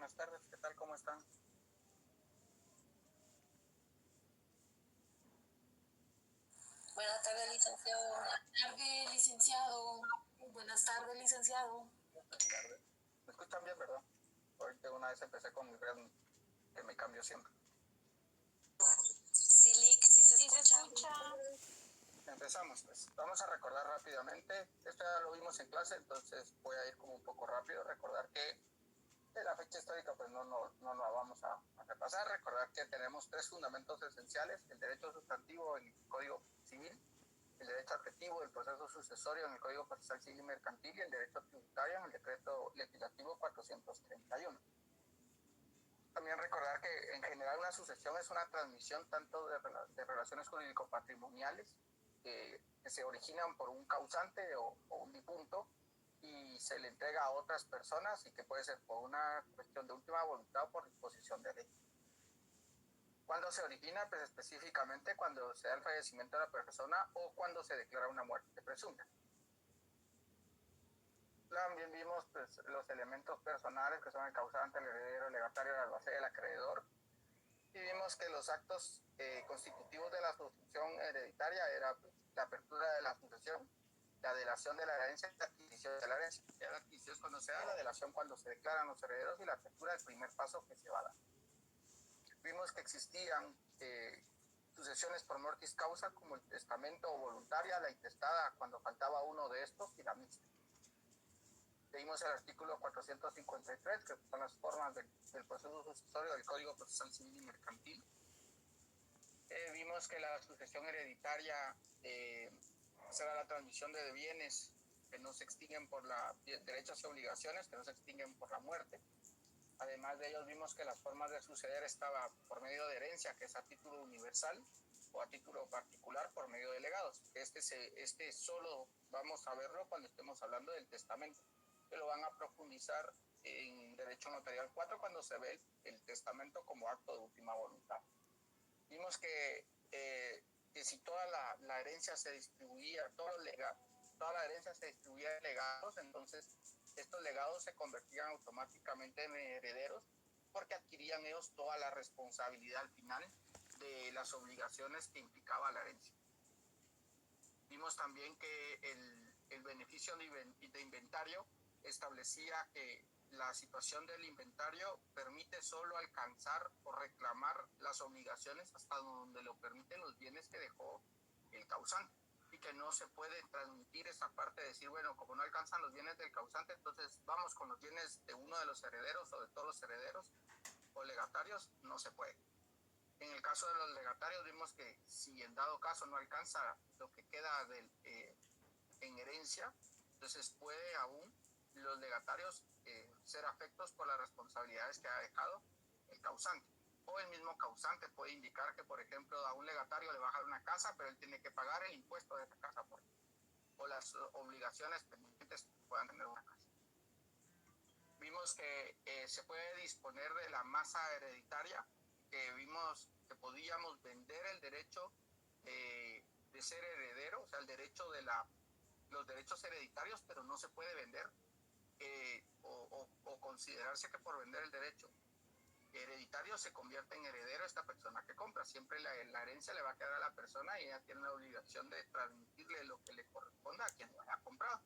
buenas tardes, ¿qué tal? ¿Cómo están? Buenas tardes, licenciado. Buenas tardes, licenciado. Buenas tardes, licenciado. Buenas tardes. ¿Me escuchan bien, verdad? Ahorita una vez empecé con mi red, que me cambio siempre. Sí, Lick, sí se escucha. Empezamos, pues. Vamos a recordar rápidamente. Esto ya lo vimos en clase, entonces voy a ir como un poco rápido. Recordar que de la fecha histórica, pues no la vamos a repasar. Recordar que tenemos tres fundamentos esenciales: el derecho sustantivo en el Código Civil, el derecho adjetivo del proceso sucesorio en el Código Procesal Civil y Mercantil y el derecho tributario en el Decreto Legislativo 431. También recordar que en general una sucesión es una transmisión tanto de relaciones jurídico-patrimoniales que se originan por un causante o un difunto y se le entrega a otras personas y que puede ser por una cuestión de última voluntad o por disposición de ley. ¿Cuándo se origina? Pues específicamente cuando se da el fallecimiento de la persona o cuando se declara una muerte presunta. También vimos pues, los elementos personales que son el causante, el heredero, el legatario, el albacea, el acreedor. Y vimos que los actos constitutivos de la sucesión hereditaria era pues, la apertura de la sucesión, la delación de la herencia y la adquisición de la herencia. Ya la adquisición es cuando se da, la delación cuando se declaran los herederos y la apertura el primer paso que se va a dar. Vimos que existían sucesiones por mortis causa como el testamento o voluntaria, la intestada cuando faltaba uno de estos y la mixta. Leímos el artículo 453, que son las formas del proceso sucesorio del Código Procesal Civil y Mercantil. Vimos que la sucesión hereditaria será la transmisión de bienes que no se extinguen por derechos y obligaciones, que no se extinguen por la muerte. Además de ellos vimos que las formas de suceder estaba por medio de herencia, que es a título universal, o a título particular por medio de legados. Este solo vamos a verlo cuando estemos hablando del testamento, que lo van a profundizar en Derecho Notarial 4 cuando se ve el testamento como acto de última voluntad. Vimos que si toda la herencia se distribuía, toda la herencia se distribuía en legados, entonces estos legados se convertían automáticamente en herederos porque adquirían ellos toda la responsabilidad al final de las obligaciones que implicaba la herencia. Vimos también que el beneficio de inventario establecía que la situación del inventario permite solo alcanzar o reclamar las obligaciones hasta donde lo permiten los bienes que dejó el causante y que no se puede transmitir esa parte de decir, bueno, como no alcanzan los bienes del causante, entonces vamos con los bienes de uno de los herederos o de todos los herederos o legatarios, no se puede. En el caso de los legatarios vimos que si en dado caso no alcanza lo que queda en herencia, entonces puede aún los legatarios ser afectos por las responsabilidades que ha dejado el causante. O el mismo causante puede indicar que, por ejemplo, a un legatario le va a dejar una casa, pero él tiene que pagar el impuesto de esa casa o las obligaciones pendientes que puedan tener una casa. Vimos que se puede disponer de la masa hereditaria, que vimos que podíamos vender el derecho de ser heredero, o sea, el derecho de los derechos hereditarios, pero no se puede vender o considerarse que por vender el derecho hereditario se convierte en heredero esta persona que compra. Siempre la herencia le va a quedar a la persona y ella tiene la obligación de transmitirle lo que le corresponda a quien lo haya comprado.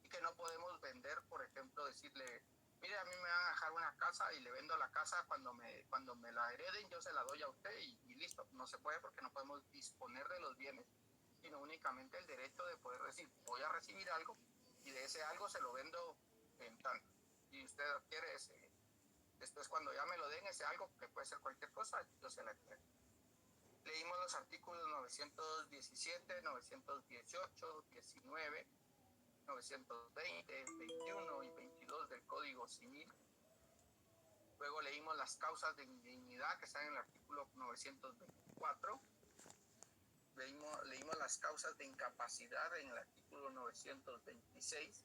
Y que no podemos vender, por ejemplo, decirle, mire, a mí me van a dejar una casa y le vendo la casa cuando me la hereden, yo se la doy a usted y listo. No se puede porque no podemos disponer de los bienes, sino únicamente el derecho de poder decir, voy a recibir algo y de ese algo se lo vendo en tanto. Y usted quiere después cuando ya me lo den ese algo, que puede ser cualquier cosa, yo se la entrego. Leímos los artículos 917, 918, 19, 920, 21 y 22 del Código Civil. Luego leímos las causas de indignidad que están en el artículo 924. Leímos las causas de incapacidad en el artículo 926.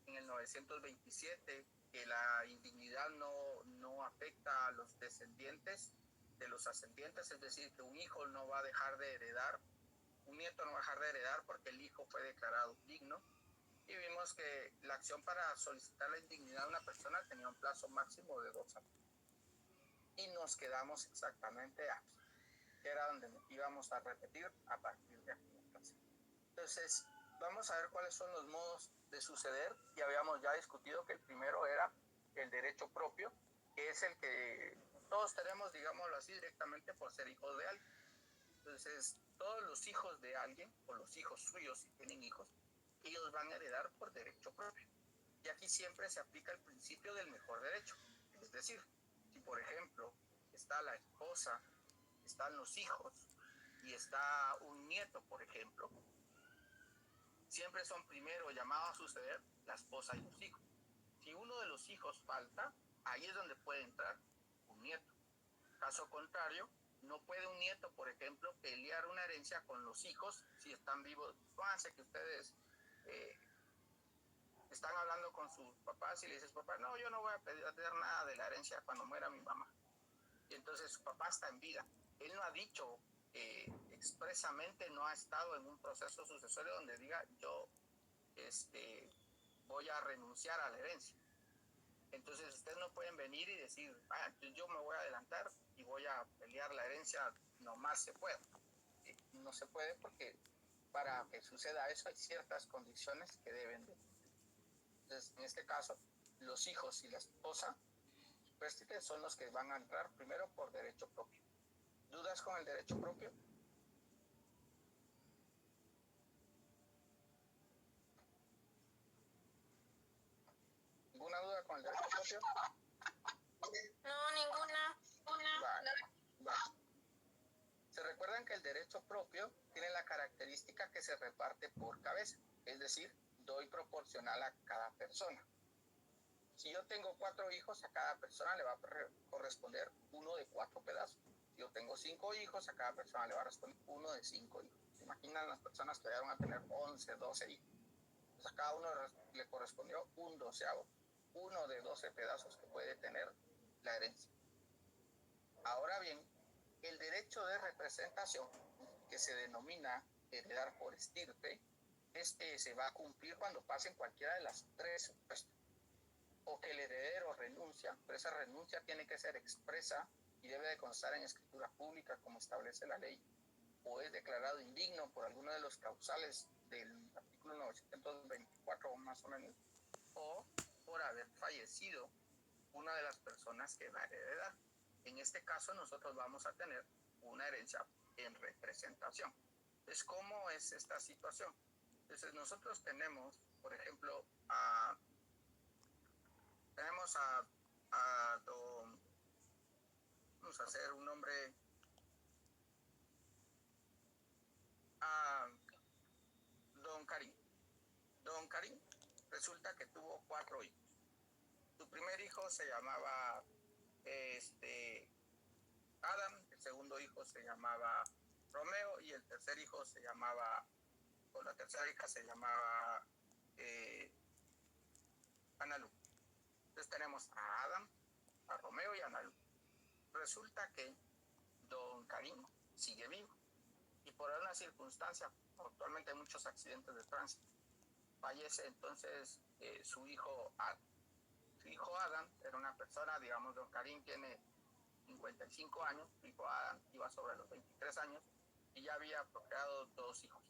En el 927, que la indignidad no afecta a los descendientes de los ascendientes, es decir, que un hijo no va a dejar de heredar, un nieto no va a dejar de heredar porque el hijo fue declarado digno. y vimos que la acción para solicitar la indignidad de una persona tenía un plazo máximo de 2 años. Y nos quedamos exactamente aquí, que era donde íbamos a repetir a partir de aquí. Entonces, vamos a ver cuáles son los modos de suceder. Y habíamos ya discutido que el primero era el derecho propio, que es el que todos tenemos, digámoslo así, directamente por ser hijos de alguien. Entonces, todos los hijos de alguien, o los hijos suyos si tienen hijos, ellos van a heredar por derecho propio. Y aquí siempre se aplica el principio del mejor derecho. Es decir, si por ejemplo está la esposa, están los hijos y está un nieto, por ejemplo, siempre son primero llamados a suceder la esposa y los hijos. Si uno de los hijos falta, ahí es donde puede entrar un nieto. Caso contrario, no puede un nieto, por ejemplo, pelear una herencia con los hijos si están vivos. Fíjense que ustedes están hablando con sus papás y le dices, papá, no, yo no voy a pedir nada de la herencia cuando muera mi mamá. Y entonces su papá está en vida. Él no ha dicho expresamente, no ha estado en un proceso sucesorio donde diga, yo voy a renunciar a la herencia. Entonces ustedes no pueden venir y decir, yo me voy a adelantar y voy a pelear la herencia, nomás se puede. No se puede porque para que suceda eso hay ciertas condiciones que deben de. Entonces, en este caso, los hijos y la esposa son los que van a entrar primero por derecho propio. ¿Dudas con el derecho propio? ¿Ninguna duda con el derecho propio? No, ninguna. Vale. Se recuerdan que el derecho propio tiene la característica que se reparte por cabeza, es decir, doy proporcional a cada persona. Si yo tengo 4 hijos, a cada persona le va a corresponder uno de 4 pedazos. Si yo tengo 5 hijos, a cada persona le va a responder uno de 5 hijos. ¿Se imaginan las personas que llegaron a tener 11, 12 hijos? Pues a cada uno le correspondió un doceavo, uno de 12 pedazos que puede tener la herencia. Ahora bien, el derecho de representación, que se denomina heredar por estirpe, se va a cumplir cuando pasen cualquiera de las 3 supuestas. O que el heredero renuncia, pero esa renuncia tiene que ser expresa y debe de constar en escritura pública como establece la ley, o es declarado indigno por alguno de los causales del artículo 924 más o menos, o por haber fallecido una de las personas que va a heredar. En este caso nosotros vamos a tener una herencia en representación. Entonces, ¿cómo es esta situación? Entonces nosotros tenemos, por ejemplo, a don, vamos a hacer un nombre, a don Karim. Don Karim resulta que tuvo 4 hijos. Su primer hijo se llamaba Adam, el segundo hijo se llamaba Romeo y el tercer hijo se llamaba, o la tercera hija se llamaba Analu. Entonces tenemos a Adam, a Romeo y a Analu. Resulta que don Karim sigue vivo y por una circunstancia, actualmente hay muchos accidentes de tránsito, fallece entonces su hijo Adam. Su hijo Adam era una persona, digamos, don Karim tiene 55 años, su hijo Adam iba sobre los 23 años y ya había procreado 2 hijos.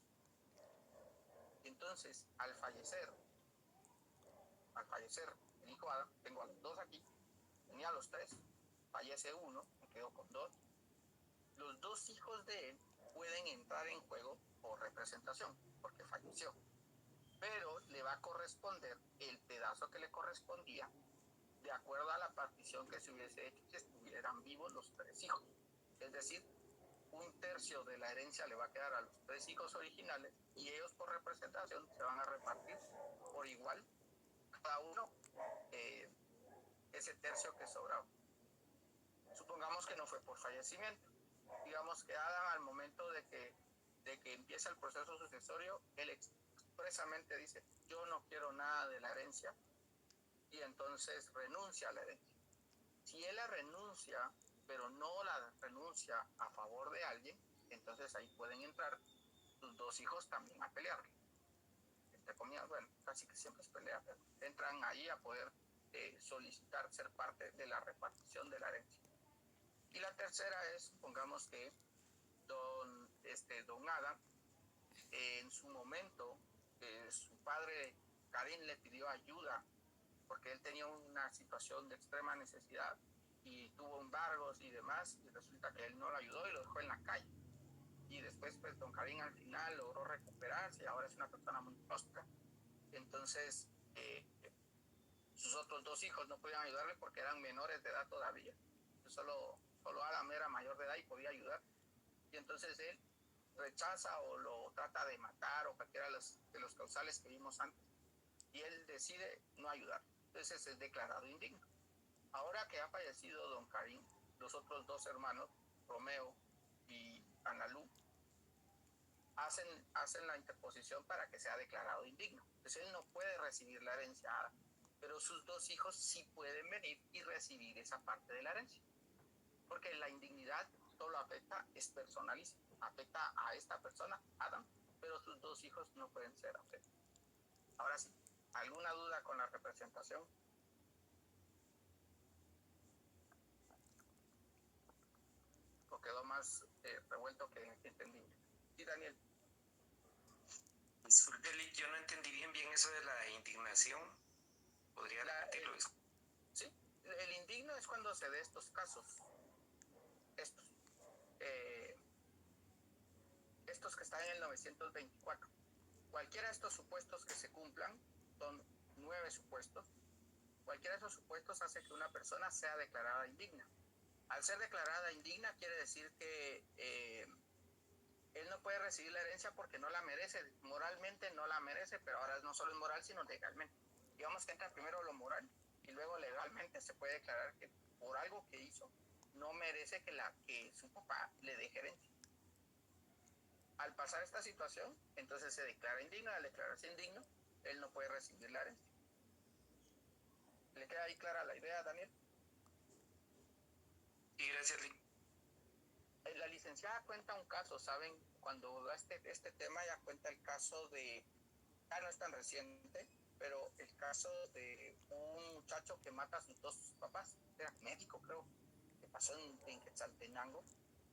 Entonces, al fallecer el hijo Adam, tengo a los 2 aquí, tenía a los 3, fallece uno, me quedo con 2. Los 2 hijos de él pueden entrar en juego por representación, porque falleció. Pero le va a corresponder el pedazo que le correspondía de acuerdo a la partición que se hubiese hecho si estuvieran vivos los 3 hijos. Es decir, 1/3 de la herencia le va a quedar a los 3 hijos originales y ellos por representación se van a repartir por igual cada uno ese tercio que sobraba. Supongamos que no fue por fallecimiento. Digamos que Adam, al momento de que empieza el proceso sucesorio, él expresamente dice, yo no quiero nada de la herencia, y entonces renuncia a la herencia. Si él la renuncia, pero no la renuncia a favor de alguien, entonces ahí pueden entrar sus 2 hijos también a pelearle. entre comillas, bueno, casi que siempre es pelea, pero entran ahí a poder solicitar ser parte de la repartición de la herencia. Y la tercera es, supongamos que don Adam, en su momento, su padre Karim le pidió ayuda porque él tenía una situación de extrema necesidad y tuvo embargos y demás, y resulta que él no lo ayudó y lo dejó en la calle. Y después, pues, don Karim al final logró recuperarse y ahora es una persona muy próspera. Entonces, sus otros dos hijos no podían ayudarle porque eran menores de edad todavía. Solo Adam era mayor de edad y podía ayudar. Y entonces él rechaza o lo trata de matar o cualquiera de los causales que vimos antes. Y él decide no ayudar. Entonces es declarado indigno. Ahora que ha fallecido don Karim, los otros dos hermanos, Romeo y Analú, hacen la interposición para que sea declarado indigno. Entonces él no puede recibir la herencia, pero sus dos hijos sí pueden venir y recibir esa parte de la herencia. Porque la indignidad solo afecta, es personalísima, afecta a esta persona, Adam, pero sus dos hijos no pueden ser afectados. Ahora sí, ¿alguna duda con la representación? ¿O quedó más revuelto que entendí? Sí, Daniel. Disculpe, yo no entendí bien eso de la indignación. ¿Podría repetirlo? Sí, el indigno es cuando se dé estos casos. Estos que están en el 924. Cualquiera de estos supuestos que se cumplan, son 9 supuestos, cualquiera de esos supuestos hace que una persona sea declarada indigna. Al ser declarada indigna quiere decir que él no puede recibir la herencia porque no la merece, moralmente no la merece, pero ahora no solo es moral, sino legalmente. Digamos que entra primero lo moral y luego legalmente se puede declarar que por algo que hizo no merece que su papá le deje herencia. Al pasar esta situación, entonces se declara indigno. Al declararse indigno, él no puede recibir la herencia. ¿Le queda ahí clara la idea, Daniel? Sí, gracias, Rick. La licenciada cuenta un caso, ¿saben? Cuando da este tema, ya cuenta el caso de, no es tan reciente, pero el caso de un muchacho que mata a sus dos papás, era médico, creo, que pasó en Quetzaltenango,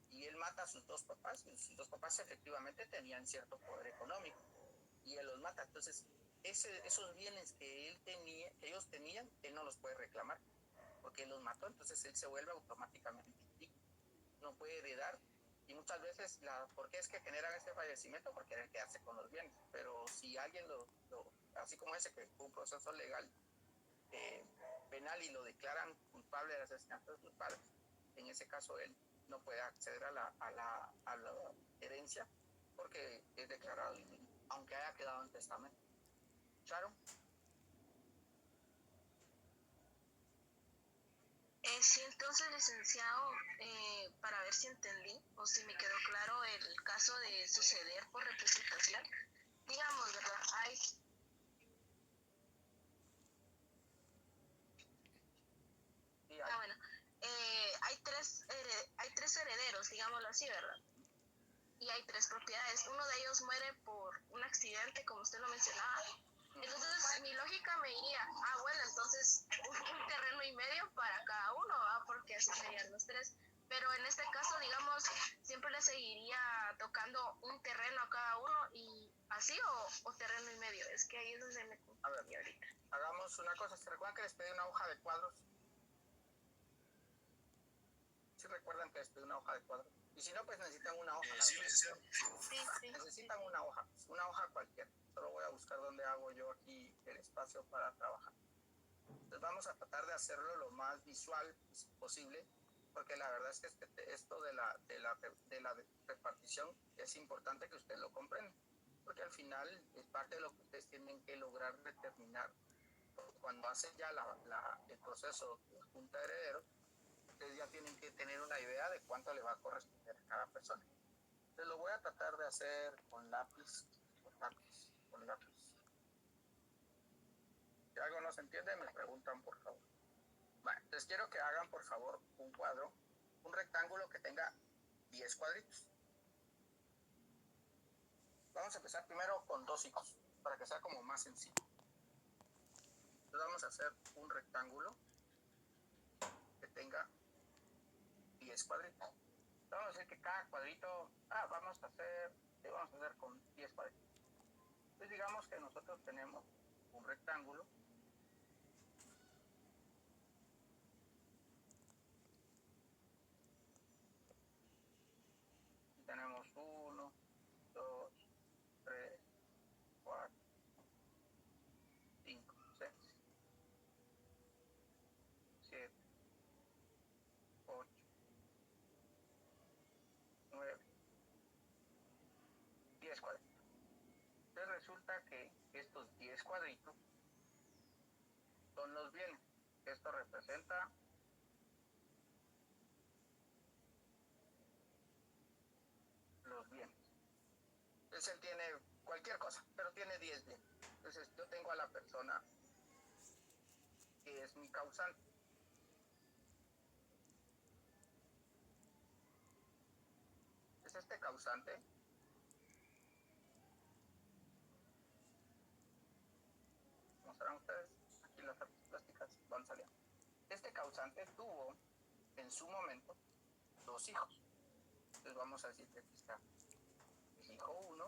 y él mata a sus dos papás, y sus dos papás efectivamente tenían cierto poder económico, y él los mata. Entonces, esos bienes que ellos tenían, él no los puede reclamar, porque él los mató. Entonces él se vuelve automáticamente indigno, no puede heredar, y muchas veces, ¿por qué es que generan este fallecimiento? Por querer quedarse con los bienes. Pero si alguien así como ese, que fue un proceso legal, penal, y lo declaran culpable de asesinato de sus padres, en ese caso él no puede acceder a la herencia porque es declarado indigno, aunque haya quedado en testamento. ¿Claro? Sí, entonces, licenciado, para ver si entendí o si me quedó claro el caso de suceder por representación, digamos, ¿verdad? Bueno, hay tres herederos, digámoslo así, ¿verdad? Y hay tres propiedades. Uno de ellos muere por un accidente, como usted lo mencionaba. Entonces, mi lógica me diría, bueno, entonces un terreno y medio para cada uno, porque así serían los tres. Pero en este caso, digamos, siempre le seguiría tocando un terreno a cada uno, y así, o terreno y medio. Es que ahí es donde me confundí ahorita. Hagamos una cosa. ¿Se recuerdan que les pedí una hoja de cuadros? ¿Sí recuerdan que les pedí una hoja de cuadros? Y si no, pues necesitan una hoja. Sí, necesitan una hoja cualquiera. Solo voy a buscar dónde hago yo aquí el espacio para trabajar. Entonces vamos a tratar de hacerlo lo más visual posible, porque la verdad es que esto de la repartición es importante que ustedes lo comprendan, porque al final es parte de lo que ustedes tienen que lograr determinar. Cuando hacen ya el proceso de junta de herederos, ustedes ya tienen que tener una idea de cuánto le va a corresponder a cada persona. Entonces lo voy a tratar de hacer con lápiz. Si algo no se entiende, me preguntan, por favor. Bueno, entonces quiero que hagan, por favor, un cuadro, un rectángulo que tenga 10 cuadritos. Vamos a empezar primero con 2 hijos, para que sea como más sencillo. Entonces vamos a hacer un rectángulo que tenga 10 cuadritos. Vamos a decir que cada cuadrito, vamos a hacer con 10 cuadritos. Entonces digamos que nosotros tenemos un rectángulo y tenemos 1, 2, 3, 4, 5, 6, 7, 8, 9, 10 cuadritos. Entonces resulta que estos 10 cuadritos son los bienes. Esto representa los bienes. Entonces él tiene cualquier cosa, pero tiene 10 bienes. Entonces yo tengo a la persona que es mi causante. Es este causante. Como sabrán ustedes, aquí las artes plásticas van saliendo. Este causante tuvo en su momento 2 hijos. Entonces vamos a decir que aquí está el hijo 1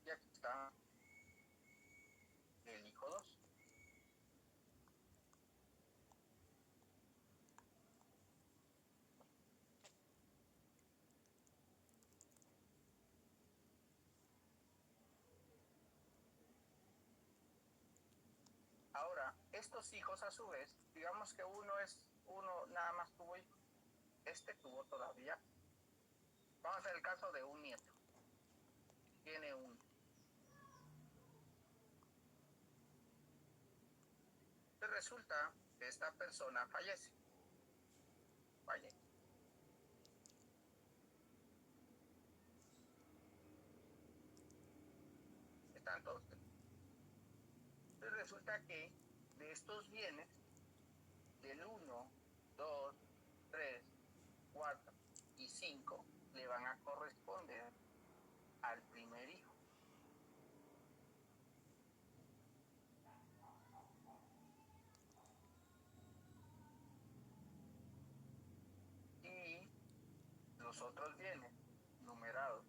y aquí está el hijo 2. Ahora, estos hijos a su vez, digamos que uno nada más tuvo hijos. Este tuvo todavía. Vamos a hacer el caso de un nieto. Tiene uno. Entonces resulta que esta persona fallece. Están todos. Entonces resulta que de estos bienes, del 1, 2, 3, 4 y 5 le van a corresponder al primer hijo. Y los otros bienes numerados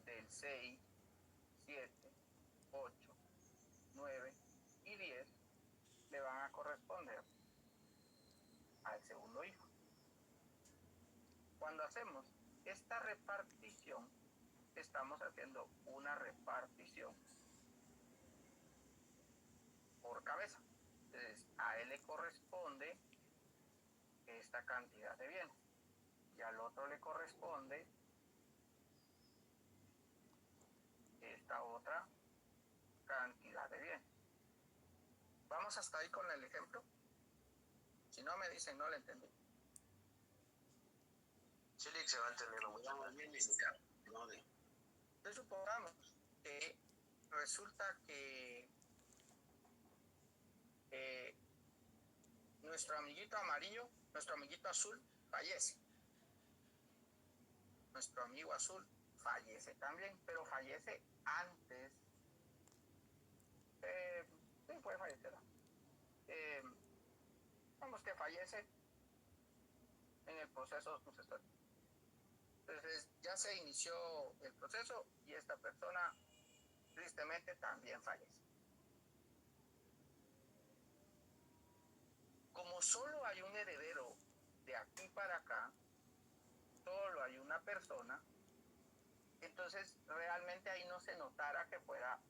del 6, 7, 8, 9 y 10 le van a corresponder al segundo hijo. Cuando hacemos esta repartición, estamos haciendo una repartición por cabeza. Entonces, a él le corresponde esta cantidad de bienes y al otro le corresponde esta otra cantidad de bienes. ¿Vamos hasta ahí con el ejemplo? Si no me dicen, no le entendí. Sí, se va entendiendo mucho más bien, licenciado. Entonces supongamos que resulta que nuestro amiguito amarillo, nuestro amiguito azul fallece. Nuestro amigo azul fallece también, pero fallece antes. Sí, puede fallecer. Vamos que fallece en el proceso sucesorio. Entonces ya se inició el proceso y esta persona tristemente también fallece. Como solo hay un heredero de aquí para acá, solo hay una persona, entonces realmente ahí no se notara que fuera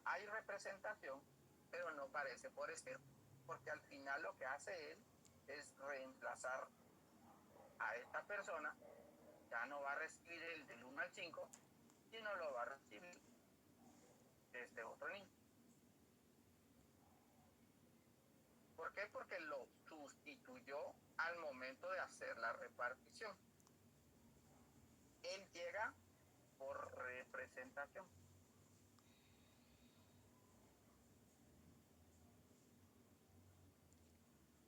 hay representación, pero no parece por estirpe, porque al final lo que hace él es reemplazar a esta persona. Ya no va a recibir el del 1 al 5, sino lo va a recibir este otro niño. ¿Por qué? Porque lo sustituyó al momento de hacer la repartición. Él llega por representación.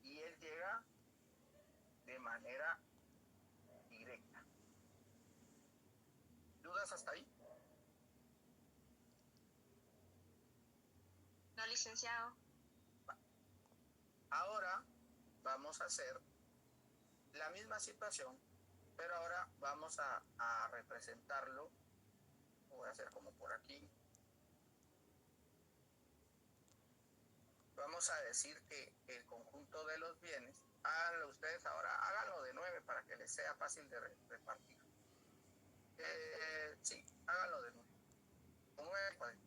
Y él llega de manera ¿Dudas hasta ahí? No, licenciado. Ahora vamos a hacer la misma situación, pero ahora vamos a representarlo. Voy a hacer como por aquí. Vamos a decir que el conjunto de los bienes, háganlo ustedes ahora, háganlo de 9 para que les sea fácil de repartir. Sí, háganlo de 9. 9 pues,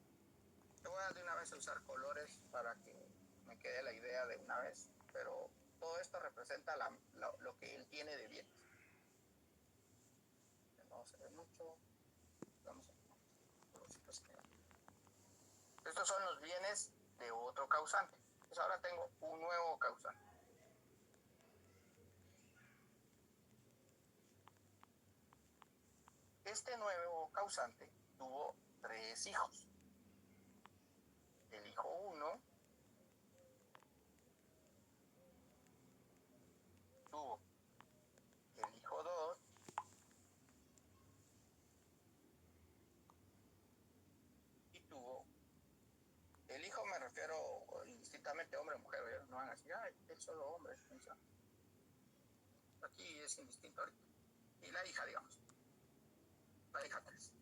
yo voy a de una vez a usar colores para que me quede la idea de una vez, pero todo esto representa lo que él tiene de bienes. No se ve mucho. Vamos a estos son los bienes de otro causante. Entonces ahora tengo un nuevo causante. Este nuevo causante tuvo 3 hijos. El hijo 1 tuvo el hijo 2 y tuvo el hijo, me refiero indistintamente hombre o mujer, no van a decir, es solo hombre. Aquí es indistinto ahorita. Y la hija, digamos, la hija 3.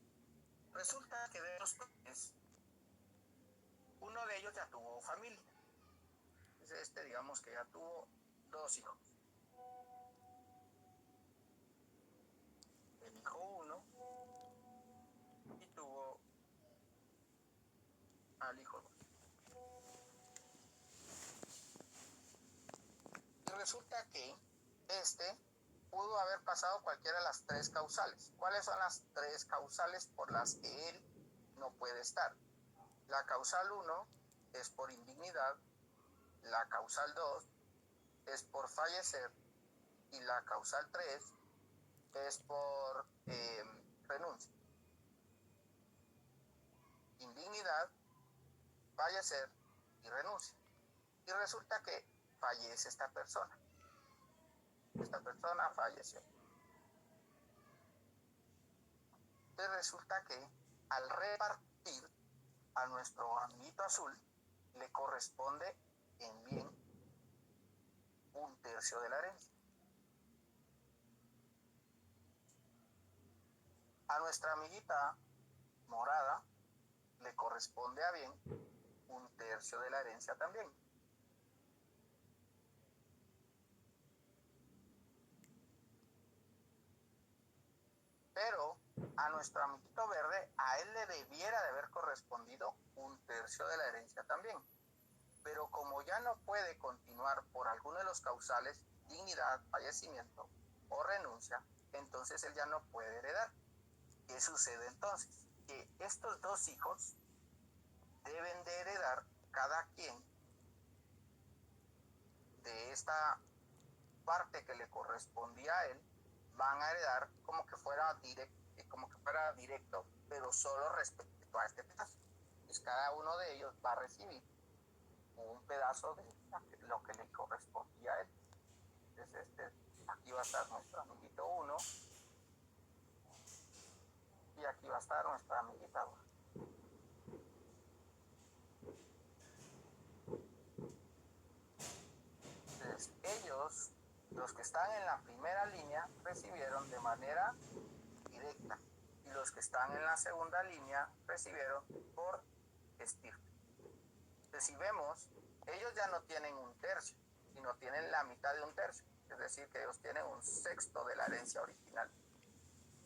Resulta que de los tres, uno de ellos ya tuvo familia. Entonces digamos que ya tuvo 2 hijos. El hijo 1 y tuvo al hijo 2. Y resulta que pudo haber pasado cualquiera de las 3 causales. ¿Cuáles son las 3 causales por las que él no puede estar? La causal 1 es por indignidad, la causal 2 es por fallecer y la causal 3 es por renuncia. Indignidad, fallecer y renuncia. Y resulta que fallece esta persona. Esta persona falleció. Entonces resulta que al repartir a nuestro amiguito azul le corresponde en bien 1/3 de la herencia. A nuestra amiguita morada le corresponde a bien 1/3 de la herencia también. Pero a nuestro amiguito verde, a él le debiera de haber correspondido 1/3 de la herencia también. Pero como ya no puede continuar por alguno de los causales, dignidad, fallecimiento o renuncia, entonces él ya no puede heredar. ¿Qué sucede entonces? Que estos 2 hijos deben de heredar cada quien de esta parte que le correspondía a él, van a heredar como que fuera directo, pero solo respecto a este pedazo. Pues cada uno de ellos va a recibir un pedazo de lo que le correspondía a él. Entonces aquí va a estar nuestro amiguito 1 y aquí va a estar nuestra amiguita 2. Entonces ellos, los que están en la primera línea, recibieron de manera directa y los que están en la segunda línea recibieron por estirpe. Entonces si vemos, ellos ya no tienen 1/3, sino tienen la mitad de 1/3, es decir que ellos tienen 1/6 de la herencia original,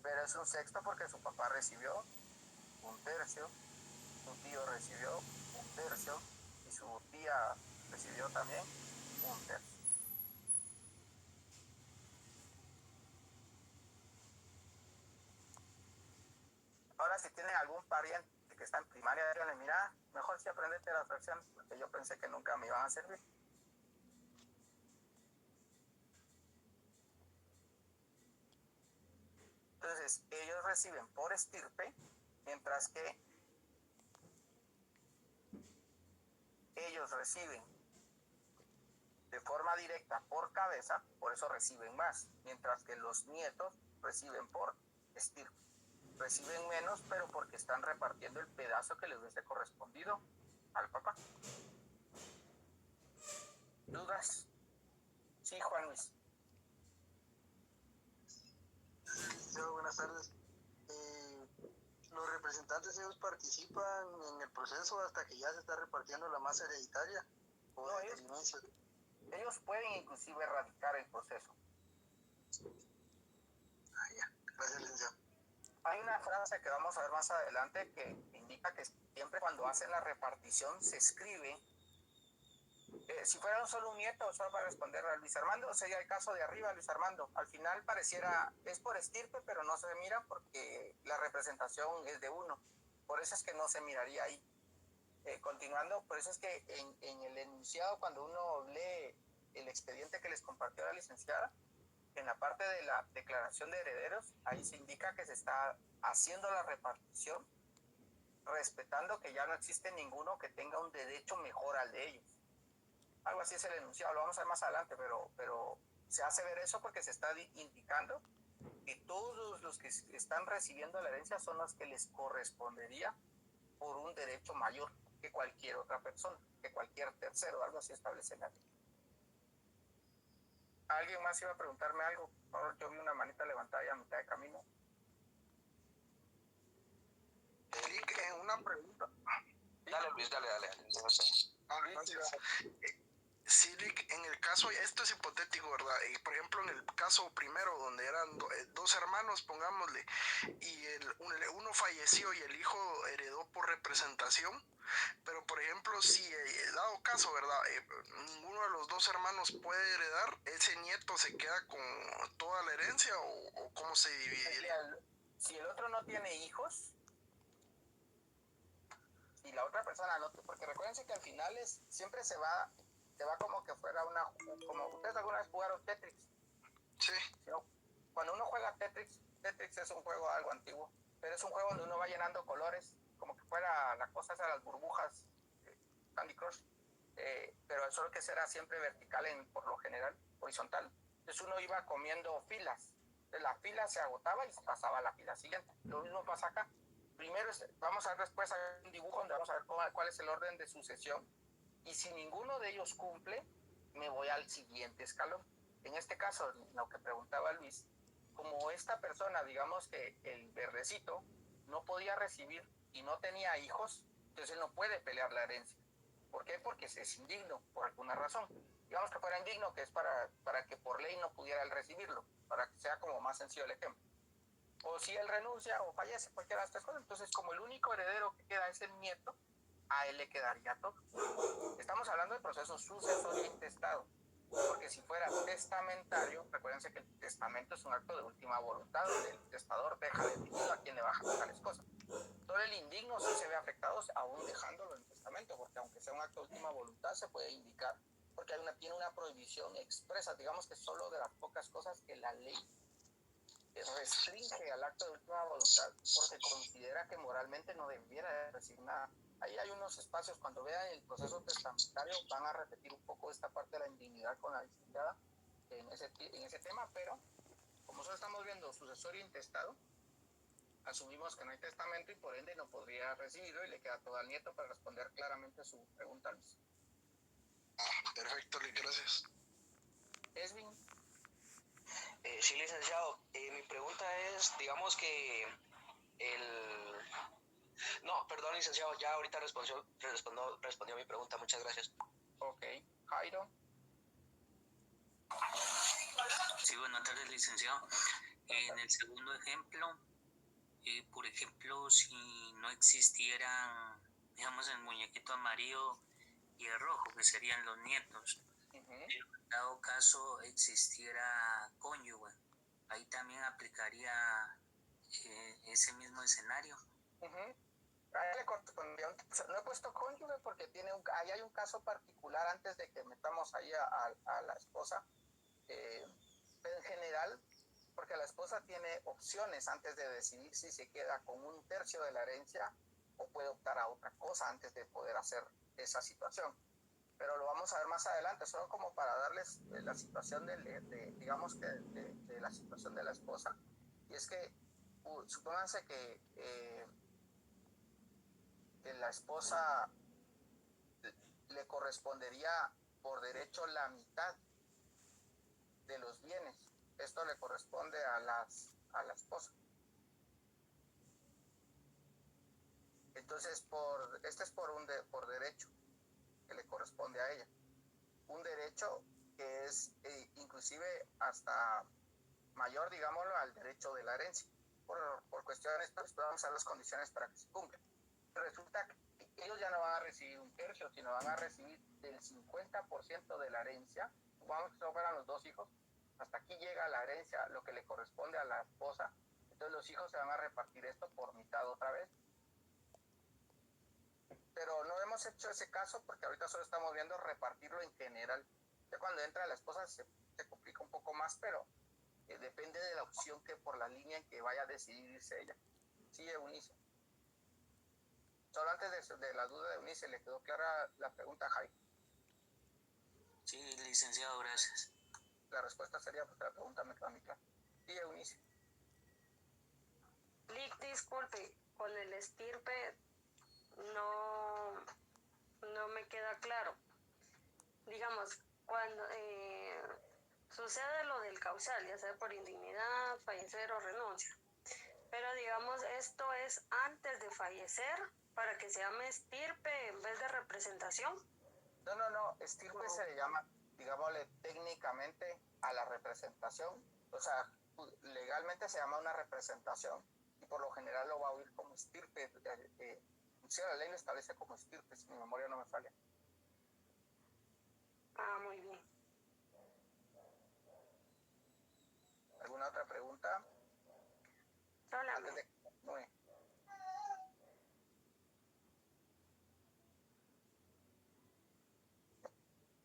pero es 1/6 porque su papá recibió 1/3, su tío recibió 1/3 y su tía recibió también 1/3. Ahora si tienen algún pariente que está en primaria, díganle, mira, mejor si aprendete las fracciones, porque yo pensé que nunca me iban a servir. Entonces ellos reciben por estirpe, mientras que ellos reciben de forma directa por cabeza, por eso reciben más, mientras que los nietos reciben por estirpe. reciben menos, pero porque están repartiendo el pedazo que les hubiese correspondido al papá. ¿Dudas? Sí, Juan Luis. Buenas tardes. Los representantes, ellos participan en el proceso hasta que ya se está repartiendo la masa hereditaria. ¿O No, desde el inicio? Ellos pueden inclusive erradicar el proceso. Ya. Gracias, licenciado. Hay una frase que vamos a ver más adelante que indica que siempre cuando hacen la repartición se escribe, si fuera solo un nieto, solo para responder a Luis Armando, sería el caso de arriba, Luis Armando. Al final pareciera, es por estirpe, pero no se mira porque la representación es de uno. Por eso es que no se miraría ahí. Continuando, por eso es que en el enunciado, cuando uno lee el expediente que les compartió la licenciada, en la parte de la declaración de herederos, ahí se indica que se está haciendo la repartición, respetando que ya no existe ninguno que tenga un derecho mejor al de ellos. Algo así es el enunciado, lo vamos a ver más adelante, pero se hace ver eso porque se está indicando que todos los que están recibiendo la herencia son los que les correspondería por un derecho mayor que cualquier otra persona, que cualquier tercero, algo así establece la ley. ¿Alguien más iba a preguntarme algo? Por favor, yo vi una manita levantada ya a mitad de camino. Clic en una pregunta. Dale, Luis, dale. No sé. Sí, Rick, en el caso, esto es hipotético, ¿verdad? Y por ejemplo, en el caso primero, donde eran dos hermanos, pongámosle, y uno falleció y el hijo heredó por representación, pero por ejemplo, si dado caso, ¿verdad? Ninguno de los dos hermanos puede heredar, ¿ese nieto se queda con toda la herencia o cómo se dividiría? Si el otro no tiene hijos, y la otra persona no, porque recuérdense que al final siempre se va como que fuera como ustedes alguna vez jugaron Tetris. Sí. ¿No? Cuando uno juega Tetris es un juego algo antiguo, pero es un juego donde uno va llenando colores, como que fuera la cosa esa de las burbujas, Candy Crush, pero solo que será siempre vertical por lo general, horizontal. Entonces uno iba comiendo filas, entonces la fila se agotaba y se pasaba a la fila siguiente. Lo mismo pasa acá. Primero vamos a ver después un dibujo donde vamos a ver cuál es el orden de sucesión, y si ninguno de ellos cumple, me voy al siguiente escalón. En este caso, lo que preguntaba Luis, como esta persona, digamos que el verdecito, no podía recibir y no tenía hijos, entonces él no puede pelear la herencia. ¿Por qué? Porque es indigno, por alguna razón. Digamos que fuera indigno, que es para que por ley no pudiera él recibirlo, para que sea como más sencillo el ejemplo. O si él renuncia o fallece, cualquiera de estas cosas, entonces como el único heredero que queda es el nieto, a él le quedaría todo. Estamos hablando del proceso sucesorio intestado, porque si fuera testamentario, recuérdense que el testamento es un acto de última voluntad, donde el testador deja definido a quién le va a dejar tales cosas. Todo el indigno sí se ve afectado aún dejándolo en el testamento, porque aunque sea un acto de última voluntad, se puede indicar, porque tiene una prohibición expresa, digamos que solo de las pocas cosas que la ley restringe al acto de última voluntad, porque considera que moralmente no debiera recibir nada. Ahí hay unos espacios, cuando vean el proceso testamentario, van a repetir un poco esta parte de la indignidad con la licenciada en ese tema, pero como solo estamos viendo sucesorio intestado, asumimos que no hay testamento y por ende no podría recibirlo y le queda todo al nieto para responder claramente a su pregunta, Luis. Perfecto, gracias. Esvin. Sí, licenciado. Mi pregunta es, digamos que No, perdón, licenciado, ya ahorita respondió mi pregunta. Muchas gracias. Ok. Jairo. Sí, buenas tardes, licenciado. En el segundo ejemplo, por ejemplo, si no existieran, digamos, el muñequito amarillo y el rojo, que serían los nietos, pero en dado caso existiera cónyuge, ahí también aplicaría ese mismo escenario. A él le correspondía no he puesto cónyuge porque ahí hay un caso particular antes de que metamos ahí a la esposa. Pero en general, porque la esposa tiene opciones antes de decidir si se queda con un tercio de la herencia o puede optar a otra cosa antes de poder hacer esa situación. Pero lo vamos a ver más adelante, solo como para darles la situación de la situación de la esposa. Y es que supónganse que la esposa le correspondería por derecho la mitad de los bienes. Esto le corresponde a la esposa. Entonces, este es por derecho que le corresponde a ella. Un derecho que es inclusive hasta mayor, digámoslo, al derecho de la herencia. Por cuestiones, pues vamos a las condiciones para que se cumplan. Resulta que ellos ya no van a recibir un tercio, sino van a recibir el 50% de la herencia. Vamos que fueran los 2 hijos. Hasta aquí llega la herencia, lo que le corresponde a la esposa. Entonces los hijos se van a repartir esto por mitad otra vez. Pero no hemos hecho ese caso porque ahorita solo estamos viendo repartirlo en general. Ya cuando entra la esposa se complica un poco más, pero depende de la opción que por la línea en que vaya a decidirse ella. Sí, Eunice. Solo antes de la duda de Eunice, ¿le quedó clara la pregunta a Jai? Sí, licenciado, gracias. La respuesta sería porque la pregunta me quedó muy clara. Sí, Eunice. Lick, disculpe, con el estirpe no me queda claro. Digamos, cuando sucede lo del causal, ya sea por indignidad, fallecer o renuncia, pero digamos, esto es antes de fallecer para que se llame estirpe en vez de representación. No, estirpe se le llama, digámosle, técnicamente a la representación. O sea, legalmente se llama una representación y por lo general lo va a oír como estirpe. La ley lo establece como estirpe, si mi memoria no me falla. Ah, muy bien. ¿Alguna otra pregunta? Solamente.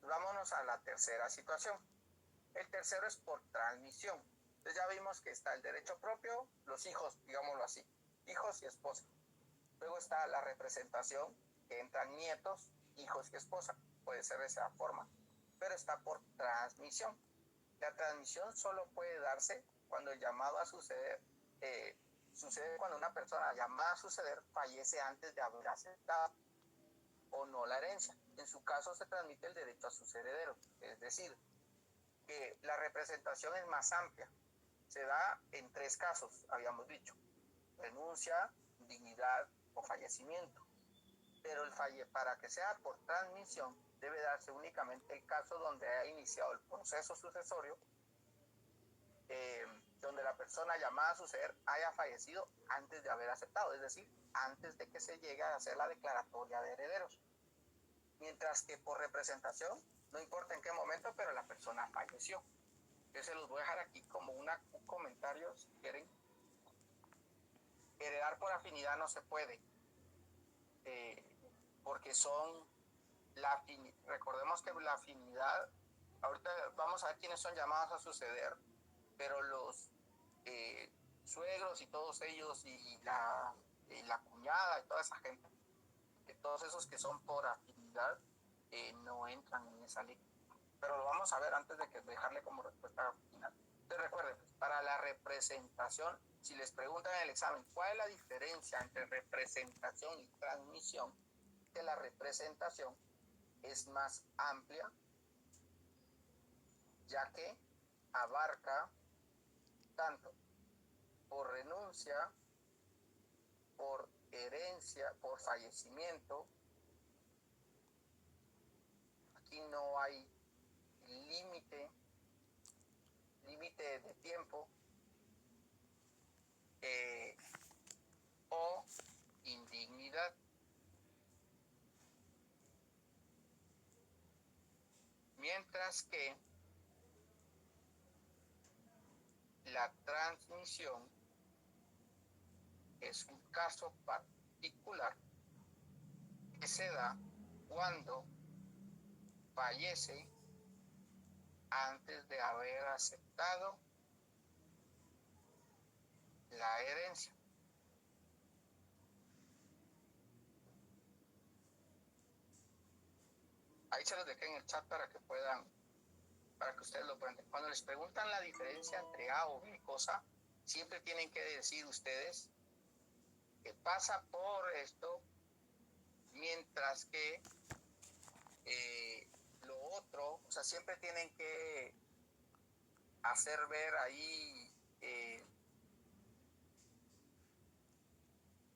Vámonos a la tercera situación. El tercero es por transmisión. Entonces ya vimos que está el derecho propio, los hijos, digámoslo así, hijos y esposa. Luego está la representación, que entran nietos, hijos y esposa. Puede ser de esa forma, pero está por transmisión. La transmisión solo puede darse cuando el llamado a suceder sucede cuando una persona llamada a suceder fallece antes de haber aceptado o no la herencia. En su caso se transmite el derecho a sus herederos, es decir, que la representación es más amplia. Se da en 3 casos, habíamos dicho: renuncia, indignidad o fallecimiento. Pero para que sea por transmisión debe darse únicamente el caso donde haya iniciado el proceso sucesorio, donde la persona llamada a suceder haya fallecido antes de haber aceptado, es decir, antes de que se llegue a hacer la declaratoria de herederos. Mientras que por representación, no importa en qué momento, pero la persona falleció. Yo se los voy a dejar aquí como un comentario, si quieren. Heredar por afinidad no se puede, porque recordemos que la afinidad, ahorita vamos a ver quiénes son llamados a suceder, pero los suegros y todos ellos, y la cuñada y toda esa gente, todos esos que son por afinidad, no entran en esa ley. Pero lo vamos a ver antes de dejarle como respuesta final. Entonces recuerden, para la representación, si les preguntan en el examen cuál es la diferencia entre representación y transmisión, que la representación es más amplia, ya que abarca tanto por renuncia, por herencia, por fallecimiento. Aquí no hay límite de tiempo, o indignidad. Mientras que la transmisión es un caso particular que se da cuando fallece antes de haber aceptado la herencia. Ahí se los dejé en el chat para que ustedes lo puedan. Cuando les preguntan la diferencia entre A o B cosa, siempre tienen que decir ustedes que pasa por esto, mientras que lo otro, o sea, siempre tienen que hacer ver ahí,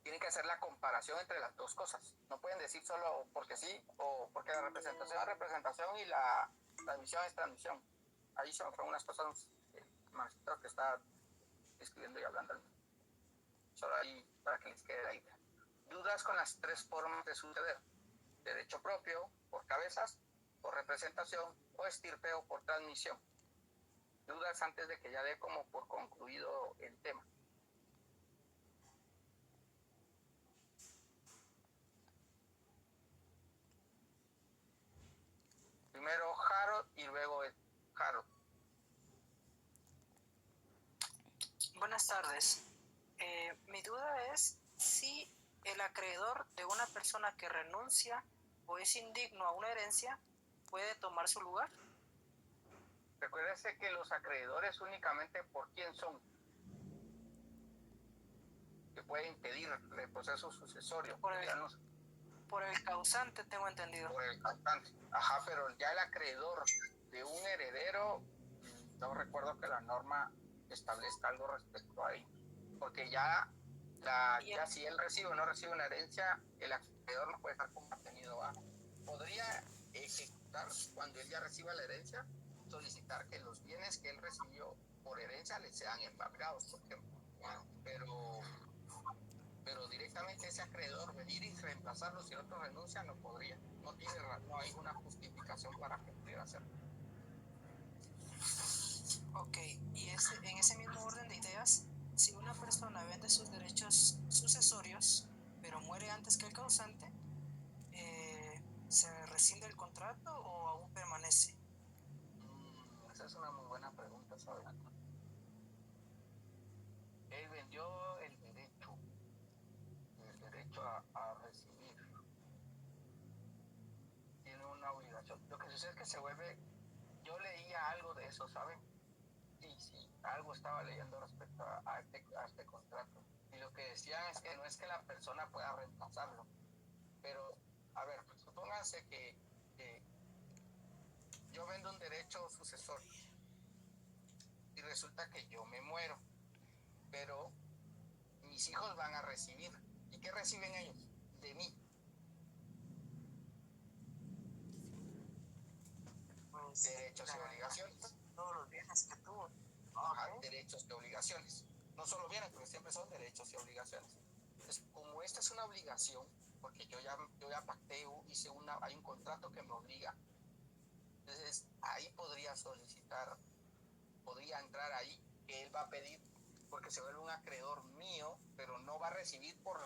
tienen que hacer la comparación entre las dos cosas. No pueden decir solo porque sí o porque la representación es representación y la transmisión es transmisión. Ahí son unas cosas maestro que está escribiendo y hablando. Solo ahí para que les quede la idea. Dudas con las tres formas de suceder: derecho propio, por cabezas, por representación, o estirpe o por transmisión. Dudas antes de que ya dé como por concluido el tema. Primero Harold y luego Harold. Buenas tardes. Mi duda es si el acreedor de una persona que renuncia o es indigno a una herencia puede tomar su lugar. Recuérdese que los acreedores únicamente por quién son, que puede impedir el proceso sucesorio. Por el causante, tengo entendido. Por el causante. Ajá, pero ya el acreedor de un heredero, no recuerdo que la norma establezca algo respecto a ello. Porque ya si él recibe o no recibe una herencia, el acreedor no puede estar como mantenido. Podría ejecutar, cuando él ya reciba la herencia, solicitar que los bienes que él recibió por herencia le sean embargados, por ejemplo. Pero directamente ese acreedor venir y reemplazarlo si el otro renuncia no podría. No hay una justificación para que pudiera hacerlo. Ok, y en ese mismo orden de ideas, si una persona vende sus derechos sucesorios, pero muere antes que el causante, ¿se rescinde el contrato o aún permanece? Esa es una muy buena pregunta, ¿sabes? Él vendió el derecho a recibir. Tiene una obligación. Lo que sucede es que se vuelve... Yo leía algo de eso, ¿saben? Sí, algo estaba leyendo respecto a este contrato. Y lo que decían es que no es que la persona pueda reemplazarlo. Pero, a ver, pues, supónganse que yo vendo un derecho sucesorio y resulta que yo me muero, pero mis hijos van a recibir. ¿Y qué reciben ellos? De mí. Pues, derechos y obligaciones. Todos los bienes que tuvo. Ajá, derechos y obligaciones. No solo bienes, porque siempre son derechos y obligaciones. Entonces, como esta es una obligación, porque yo ya pacté, hay un contrato que me obliga. Entonces, ahí podría entrar ahí, que él va a pedir, porque se vuelve un acreedor mío, pero no va a recibir o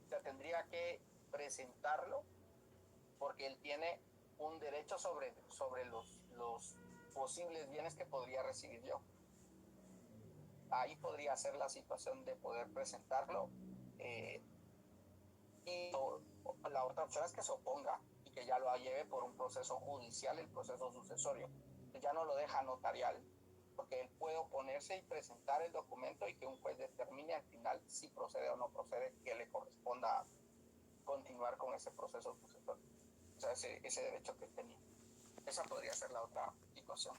sea, tendría que presentarlo, porque él tiene un derecho sobre los posibles bienes que podría recibir yo. Ahí podría ser la situación de poder presentarlo, y la otra opción es que se oponga y que ya lo lleve por un proceso judicial, el proceso sucesorio. Ya no lo deja notarial, porque él puede oponerse y presentar el documento y que un juez determine al final si procede o no procede, que le corresponda continuar con ese proceso sucesorio. O sea, ese derecho que él tenía. Esa podría ser la otra situación.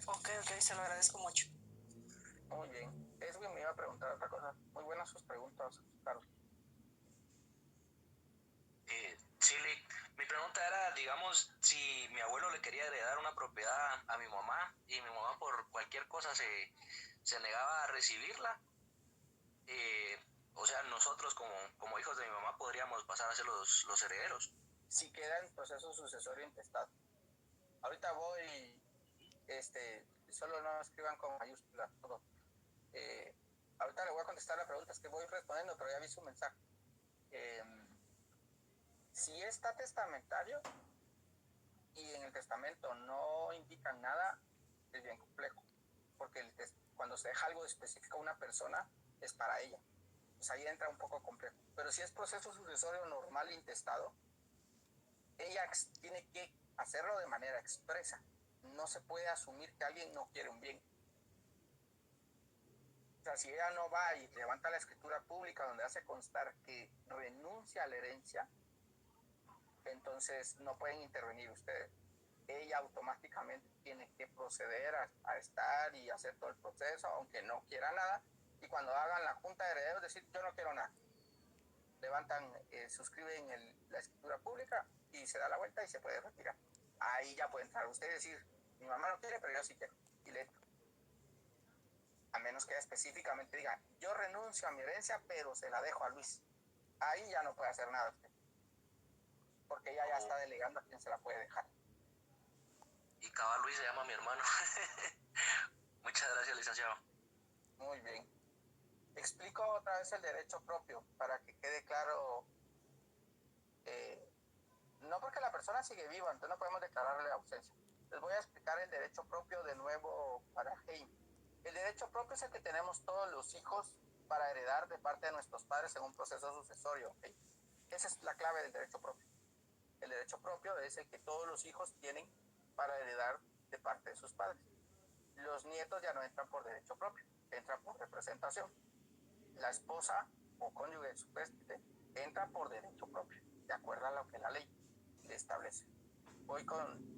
Ok, se lo agradezco mucho. Muy bien. Edwin me iba a preguntar otra cosa. Muy buenas sus preguntas, Carlos. Sí, mi pregunta era, digamos, si mi abuelo le quería heredar una propiedad a mi mamá y mi mamá por cualquier cosa se negaba a recibirla, o sea, nosotros como hijos de mi mamá podríamos pasar a ser los herederos. Si queda en proceso sucesorio intestado. Ahorita voy, solo no escriban con mayúsculas todo. Ahorita le voy a contestar la pregunta, es que voy respondiendo, pero ya vi su mensaje. Si está testamentario y en el testamento no indican nada, es bien complejo, porque cuando se deja algo específico a una persona, es para ella. Pues ahí entra un poco complejo. Pero si es proceso sucesorio normal intestado, ella tiene que hacerlo de manera expresa. No se puede asumir que alguien no quiere un bien. O sea, si ella no va y levanta la escritura pública donde hace constar que renuncia a la herencia, entonces no pueden intervenir ustedes. Ella automáticamente tiene que proceder a estar y hacer todo el proceso, aunque no quiera nada, y cuando hagan la junta de herederos decir yo no quiero nada. Levantan, suscriben la escritura pública y se da la vuelta y se puede retirar. Ahí ya puede entrar usted y decir, mi mamá no quiere, pero yo sí quiero, y le entro. A menos que específicamente diga, yo renuncio a mi herencia, pero se la dejo a Luis. Ahí ya no puede hacer nada usted, porque ella ya está delegando a quien se la puede dejar. Y cabal Luis se llama mi hermano. Muchas gracias, licenciado. Muy bien. Explico otra vez el derecho propio para que quede claro. No porque la persona sigue viva, entonces no podemos declararle ausencia. Les voy a explicar el derecho propio de nuevo para Heim. El derecho propio es el que tenemos todos los hijos para heredar de parte de nuestros padres en un proceso sucesorio. ¿Okay? Esa es la clave del derecho propio. El derecho propio es el que todos los hijos tienen para heredar de parte de sus padres. Los nietos ya no entran por derecho propio, entran por representación. La esposa o cónyuge de su huésped entra por derecho propio, de acuerdo a lo que la ley le establece. Voy con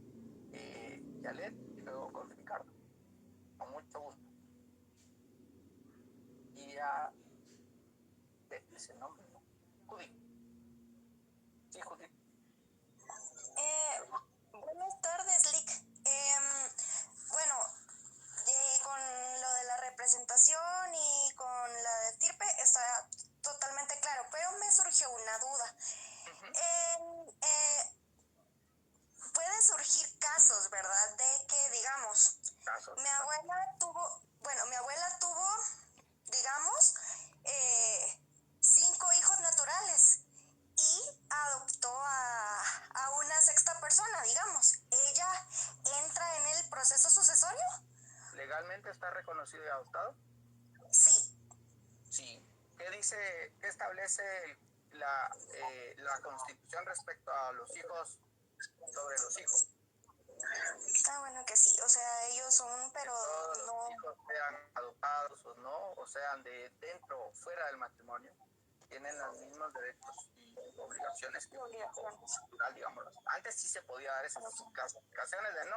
Yalet y luego con Ricardo. Con mucho gusto. Y a... ¿Es el nombre? ¿No? Judith. Sí, Judith. Buenas tardes, Lick. Bueno, con lo de la representación y con la de estirpe está totalmente claro, pero me surgió una duda. Pueden surgir casos, ¿verdad? De que, digamos, mi abuela tuvo, digamos, 5 hijos naturales y adoptó a una sexta persona, digamos. ¿Ella entra en el proceso sucesorio? ¿Legalmente está reconocido y adoptado? Sí. Sí. ¿Qué establece la Constitución respecto a los hijos, sobre los hijos? Ah, bueno, que sí. O sea, ellos son, pero todos no... los hijos sean adoptados o no, o sean de dentro o fuera del matrimonio, tienen los mismos derechos y obligaciones que un hijo natural, digámoslo. Antes sí se podía dar esas clasificaciones de no,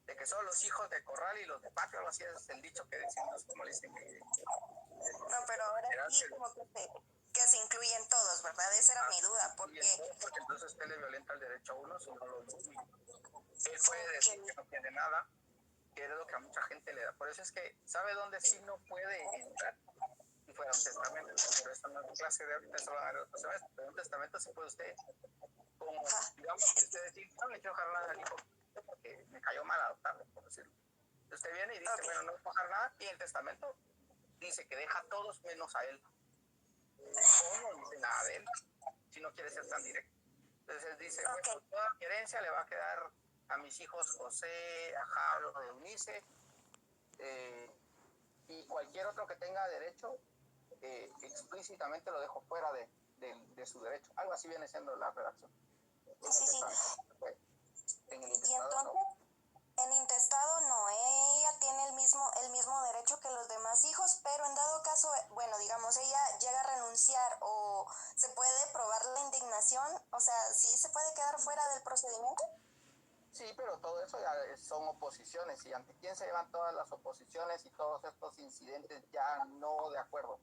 de que son los hijos de corral y los de patio, algo así es el dicho que dicen, no sé cómo le dicen. No, pero ahora sí como que se incluyen todos, ¿verdad? Esa era mi duda, porque entonces usted le violenta el derecho a uno si no lo incluye. Él puede decir que no tiene nada, que es lo que a mucha gente le da. Por eso es que, ¿sabe dónde sí no puede entrar? Si fuera un testamento. Pero esta no es clase de ahorita, eso va a dar otro semestre. Pero un testamento sí puede usted, como, digamos, que usted decir, no le quiero dejar nada al hijo porque me cayó mal adoptarlo, por decirlo. Usted viene y dice, bueno, no voy a dejar nada, y el testamento dice que deja a todos menos a él. O no dice nada de él, si no quiere ser tan directo. Entonces dice, bueno, toda mi herencia le va a quedar a mis hijos José, a Jaro, a Eunice, y cualquier otro que tenga derecho, explícitamente lo dejo fuera de su derecho. Algo así viene siendo la redacción. Sí. En el Y intestado, entonces, en intestado no, ella tiene el mismo derecho que los demás hijos, pero en dado caso, bueno, digamos, ella llega a renunciar o se puede probar la indignación, o sea, ¿sí se puede quedar fuera del procedimiento? Sí, pero todo eso ya son oposiciones, y ante quién se llevan todas las oposiciones y todos estos incidentes ya no de acuerdo.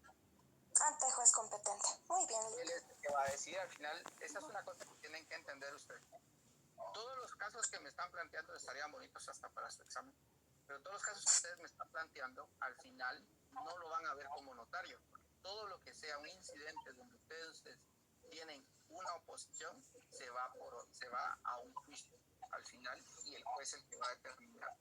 Ante juez competente. Muy bien. Él es el que va a decir, al final, esa es una cosa que tienen que entender ustedes. Todos los casos que me están planteando estarían bonitos hasta para su examen, pero todos los casos que ustedes me están planteando, al final no lo van a ver como notario, porque todo lo que sea un incidente donde ustedes tienen una oposición, se va a un juicio al final, y el juez es el que va a determinar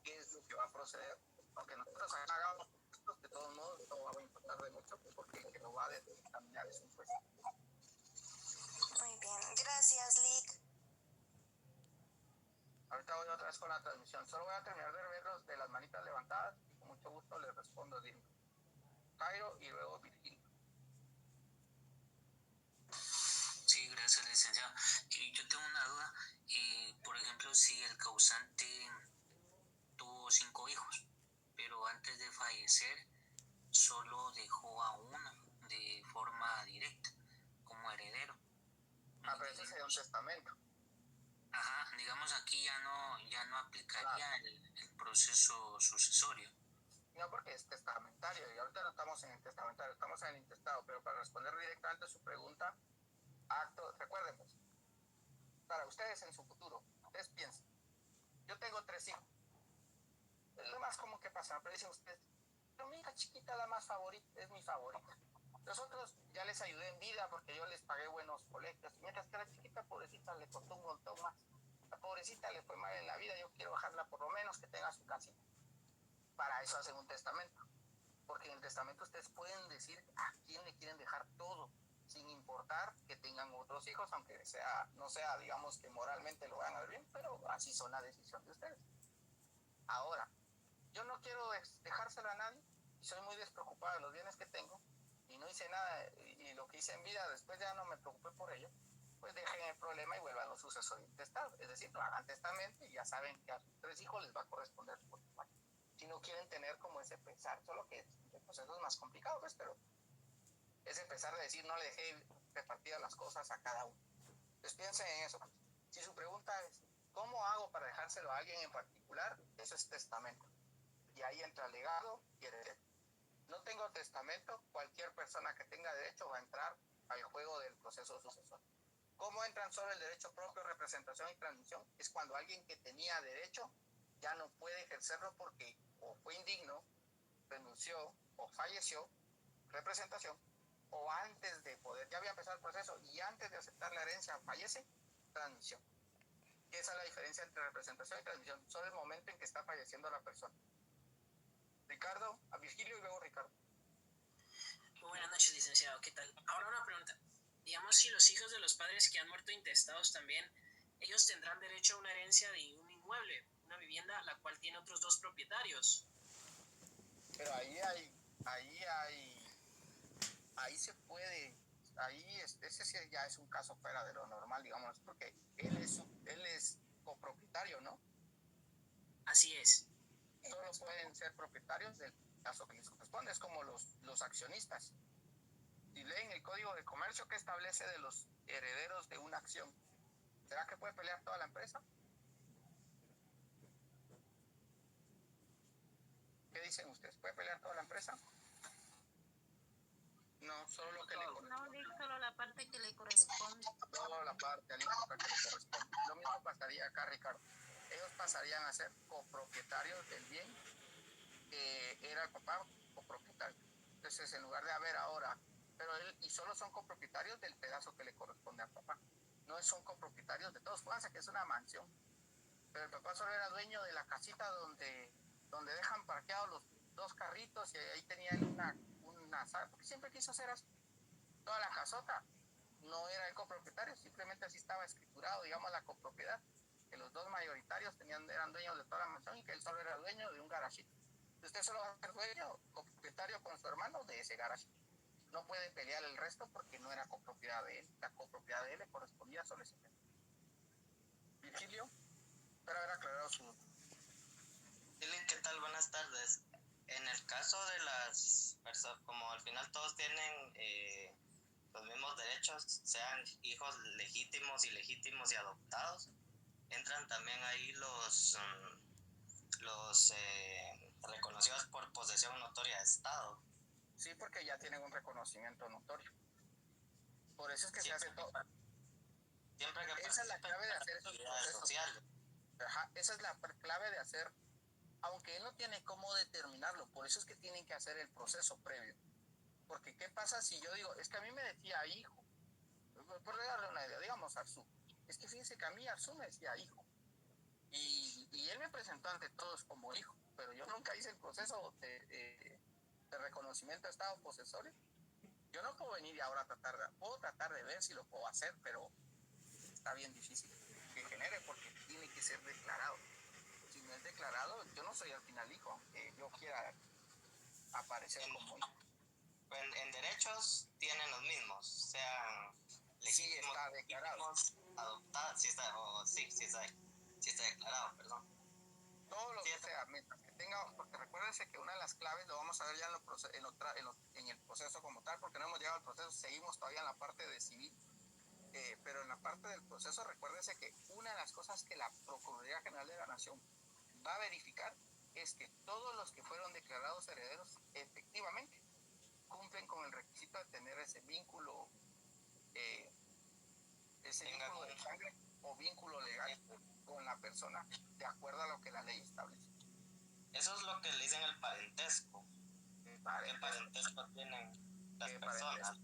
qué es lo que va a proceder. Aunque nosotros hagamos esto, de todos modos no va a importar de mucho, porque el que lo va a determinar es un juez. Muy bien, gracias, Lick. Ahorita voy otra vez con la transmisión. Solo voy a terminar de ver los de las manitas levantadas y con mucho gusto les respondo Dino, Jairo y luego Virgilio. Sí, gracias. Gracias, licenciado. Yo tengo una duda. Por ejemplo, si el causante tuvo 5 hijos, pero antes de fallecer solo dejó a uno de forma directa como heredero. Pero eso sería un testamento. Ajá, digamos aquí ya no aplicaría el proceso sucesorio. No, porque es testamentario y ahorita no estamos en el testamentario, estamos en el intestado, pero para responder directamente a su pregunta, recuerden, pues, para ustedes en su futuro, ustedes piensen, yo tengo 3 hijos, es lo más común que pasa, pero dicen ustedes, pero mi hija chiquita la más favorita, es mi favorita. Los otros ya les ayudé en vida porque yo les pagué buenos colegios, mientras que la chiquita pobrecita le costó un montón más. La pobrecita le fue mal en la vida, yo quiero bajarla por lo menos que tenga su casita. Para eso hacen un testamento, porque en el testamento ustedes pueden decir a quién le quieren dejar todo, sin importar que tengan otros hijos, aunque no sea, digamos, que moralmente lo van a ver bien, pero así son la decisión de ustedes. Ahora, yo no quiero dejárselo a nadie y soy muy despreocupado de los bienes que tengo y no hice nada y lo que hice en vida después ya no me preocupé por ello, pues dejen el problema y vuelvan los sucesores intestados, es decir, no hagan testamento y ya saben que a sus 3 hijos les va a corresponder por su parte. Si no quieren tener como ese pesar, solo que el proceso es más complicado, pues, pero ese pesar de decir no le dejé repartidas las cosas a cada uno. Entonces piensen en eso. Si su pregunta es, ¿cómo hago para dejárselo a alguien en particular? Eso es testamento. Y ahí entra legado y heredero. No tengo testamento, cualquier persona que tenga derecho va a entrar al juego del proceso sucesorio. ¿Cómo entran solo el derecho propio, representación y transmisión? Es cuando alguien que tenía derecho ya no puede ejercerlo porque o fue indigno, renunció o falleció, representación, o antes de poder, ya había empezado el proceso y antes de aceptar la herencia fallece, transmisión. Esa es la diferencia entre representación y transmisión, solo el momento en que está falleciendo la persona. Ricardo, a Virgilio y luego Ricardo. Muy buenas noches, licenciado, ¿qué tal? Ahora una pregunta, digamos si los hijos de los padres que han muerto intestados también, ellos tendrán derecho a una herencia de un inmueble, una vivienda, la cual tiene otros 2 propietarios. Pero ahí se puede, ese sí ya es un caso fuera de lo normal, digamos, porque él es copropietario, ¿no? Así es. Solo pueden ser propietarios del caso que les corresponde, es como los accionistas. Si leen el Código de Comercio, ¿qué establece de los herederos de una acción? ¿Será que puede pelear toda la empresa? ¿Qué dicen ustedes? ¿Puede pelear toda la empresa? No, solo lo que le corresponde. No, solo la parte que le corresponde. Solo la parte al hijo que le corresponde. Lo mismo pasaría acá, Ricardo. Ellos pasarían a ser copropietarios del bien que era el papá copropietario. Entonces, en lugar de haber ahora, pero él, y solo son copropietarios del pedazo que le corresponde al papá. No son copropietarios de todos. Fíjense que es una mansión. Pero el papá solo era dueño de la casita donde dejan parqueados los 2 carritos y ahí tenían una sala, porque siempre quiso hacer así. Toda la casota no era el copropietario, simplemente así estaba escriturado, digamos, la copropiedad, que los 2 mayoritarios eran dueños de toda la mansión y que él solo era dueño de un garajito. Usted solo va a ser dueño, copropietario con su hermano de ese garajito. No puede pelear el resto porque no era copropiedad de él. La copropiedad de él le correspondía solo ese tema. Virgilio, espero haber aclarado su... ¿Qué tal? Buenas tardes. En el caso de las personas, como al final todos tienen los mismos derechos, sean hijos legítimos, ilegítimos y adoptados, entran también ahí los reconocidos por posesión notoria de Estado. Sí, porque ya tienen un reconocimiento notorio. Por eso es que se hace todo. Siempre que esa es la clave de hacer esos procesos sociales. Ajá, esa es la clave de hacer, aunque él no tiene cómo determinarlo, por eso es que tienen que hacer el proceso previo. Porque ¿qué pasa si yo digo, es que a mí me decía hijo? Por darle una idea, digamos Arzú. Es que fíjense que a mí Arzú me decía hijo. Y él me presentó ante todos como hijo, pero yo nunca hice el proceso de reconocimiento de estado posesorio. Yo no puedo venir y ahora puedo tratar de ver si lo puedo hacer, pero está bien difícil que genere porque tiene que ser declarado. Si no es declarado, yo no soy al final hijo, aunque yo quiera aparecer como hijo. En derechos tienen los mismos, sean Sí está declarado. Adoptar, sí está declarado, perdón. Todo lo que sea, mientras que tenga, porque recuérdense que una de las claves lo vamos a ver ya en el proceso como tal, porque no hemos llegado al proceso, seguimos todavía en la parte de civil, pero en la parte del proceso recuérdense que una de las cosas que la Procuraduría General de la Nación va a verificar es que todos los que fueron declarados herederos efectivamente cumplen con el requisito de tener ese vínculo de sangre o vínculo legal con la persona de acuerdo a lo que la ley establece. Eso es lo que le dicen el parentesco. ¿Qué parentesco tienen las personas?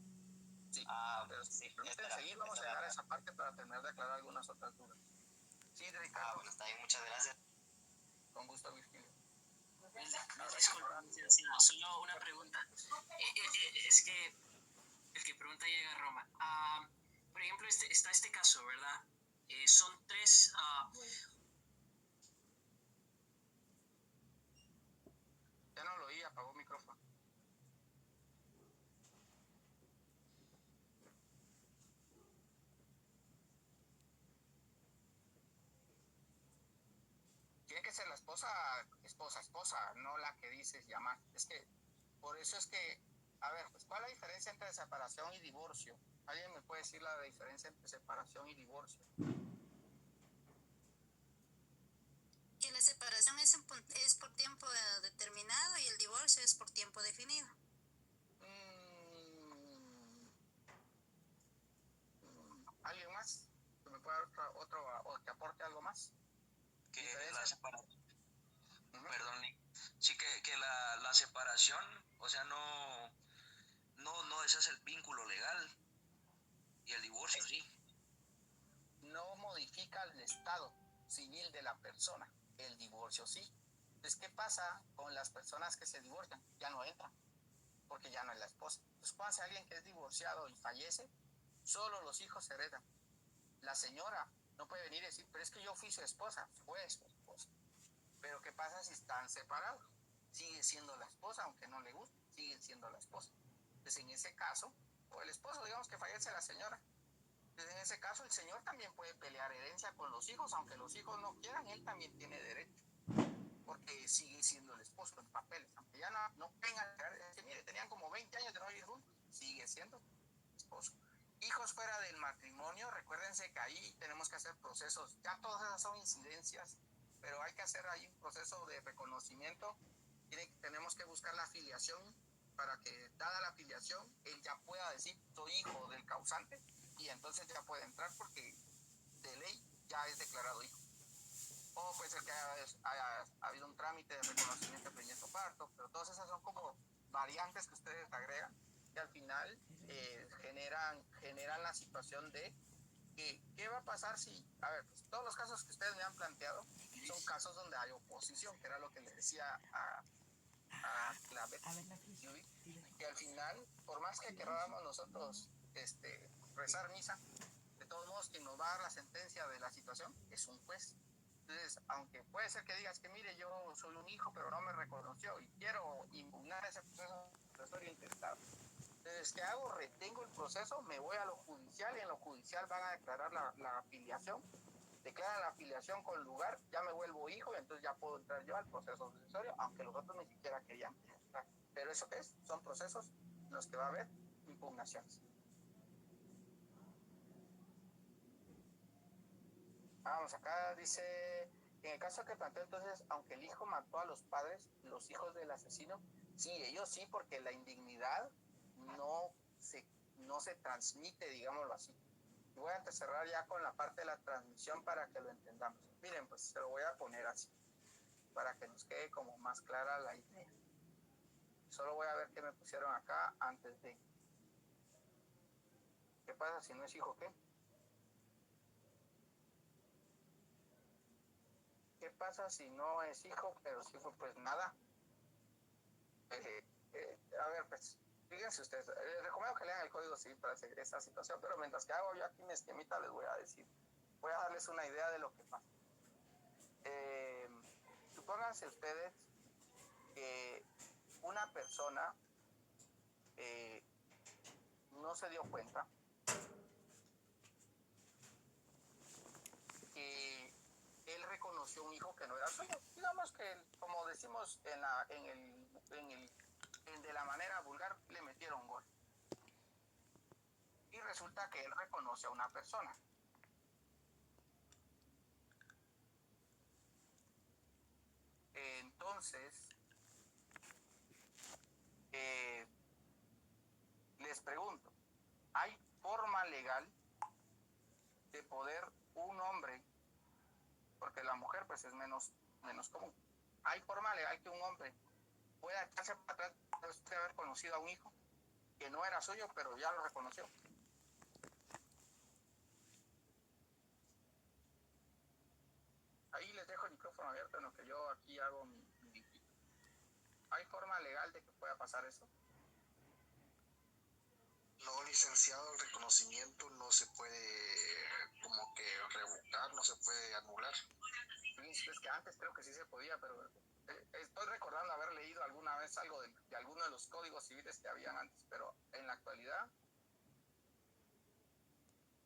Sí, pero sí, seguir vamos a llegar a esa parte para terminar de aclarar algunas otras dudas. Sí, Ricardo. Bueno, está bien, muchas gracias. Con gusto, Virgilio. Disculpa, licenciado, solo una pregunta. Es que el que pregunta llega a Roma. Por ejemplo, está este caso, ¿verdad? Son tres... Ya no lo oí, apagó el micrófono. Tiene que ser la esposa, no la que dices llamar. Es que, por eso es que, a ver, pues, ¿cuál es la diferencia entre separación y divorcio? ¿Alguien me puede decir la diferencia entre separación y divorcio? Que la separación es por tiempo determinado y el divorcio es por tiempo definido. ¿Alguien más que me pueda dar otro o que aporte algo más? Que la separación, perdón, sí que la separación, o sea, no ese es el vínculo legal, y el divorcio sí. No modifica el estado civil de la persona, el divorcio sí. Entonces, ¿qué pasa con las personas que se divorcian? Ya no entran, porque ya no es la esposa. Entonces, cuando hace alguien que es divorciado y fallece, solo los hijos heredan. La señora no puede venir y decir, pero es que yo fui su esposa, fue su esposa. Pero ¿qué pasa si están separados? Sigue siendo la esposa, aunque no le guste, sigue siendo la esposa. Entonces, en ese caso, o el esposo, digamos que fallece la señora, entonces en ese caso el señor también puede pelear herencia con los hijos, aunque los hijos no quieran, él también tiene derecho, porque sigue siendo el esposo en papeles, aunque ya no tengan, es que mire, tenían como 20 años de no vivir juntos, sigue siendo esposo. Hijos fuera del matrimonio, recuérdense que ahí tenemos que hacer procesos, ya todas esas son incidencias, pero hay que hacer ahí un proceso de reconocimiento, tenemos que buscar la afiliación para que, dada la afiliación, él ya pueda decir, soy hijo del causante, y entonces ya puede entrar porque de ley ya es declarado hijo. O puede ser que haya habido un trámite de reconocimiento de preñez o parto, pero todas esas son como variantes que ustedes agregan que al final generan la situación de ¿qué va a pasar si, a ver, pues, todos los casos que ustedes me han planteado son casos donde hay oposición, que era lo que le decía a la que al final, por más que queramos nosotros rezar misa, de todos modos quien nos va a dar la sentencia de la situación es un juez. Entonces, aunque puede ser que digas que mire, yo soy un hijo pero no me reconoció y quiero impugnar ese proceso sucesorio intestado, entonces, ¿qué hago? Retengo el proceso, me voy a lo judicial y en lo judicial van a declarar la afiliación, declaran la afiliación con lugar, ya me vuelvo hijo y entonces ya puedo entrar yo al proceso sucesorio, aunque los otros ni siquiera querían. Pero ¿eso qué es? Son procesos en los que va a haber impugnaciones. Vamos, acá dice, en el caso que planteó entonces, aunque el hijo mató a los padres, los hijos del asesino, sí, ellos sí, porque la indignidad no se transmite, digámoslo así. Y voy a cerrar ya con la parte de la transmisión para que lo entendamos. Miren, pues se lo voy a poner así, para que nos quede como más clara la idea. Solo voy a ver qué me pusieron acá antes de... ¿Qué pasa si no es hijo qué? ¿Qué pasa si no es hijo, pero sí fue pues nada? A ver, pues, fíjense ustedes, les recomiendo que lean el Código Civil para seguir esta situación, pero mientras que hago yo aquí mi esquemita les voy a decir, voy a darles una idea de lo que pasa. Supónganse ustedes que una persona no se dio cuenta reconoció un hijo que no era suyo. Digamos que, como decimos de la manera vulgar, le metieron gol. Y resulta que él reconoce a una persona. Entonces, les pregunto, ¿hay forma legal de poder un hombre, porque la mujer pues es menos común, ¿hay forma legal que un hombre pueda echarse para atrás después de haber conocido a un hijo que no era suyo, pero ya lo reconoció? Ahí les dejo el micrófono abierto en lo que yo aquí hago mi ¿hay forma legal de que pueda pasar eso? No, licenciado, el reconocimiento no se puede como que revocar, no se puede anular. Sí, es que antes creo que sí se podía, pero estoy recordando haber leído alguna vez algo de alguno de los códigos civiles que habían antes, pero en la actualidad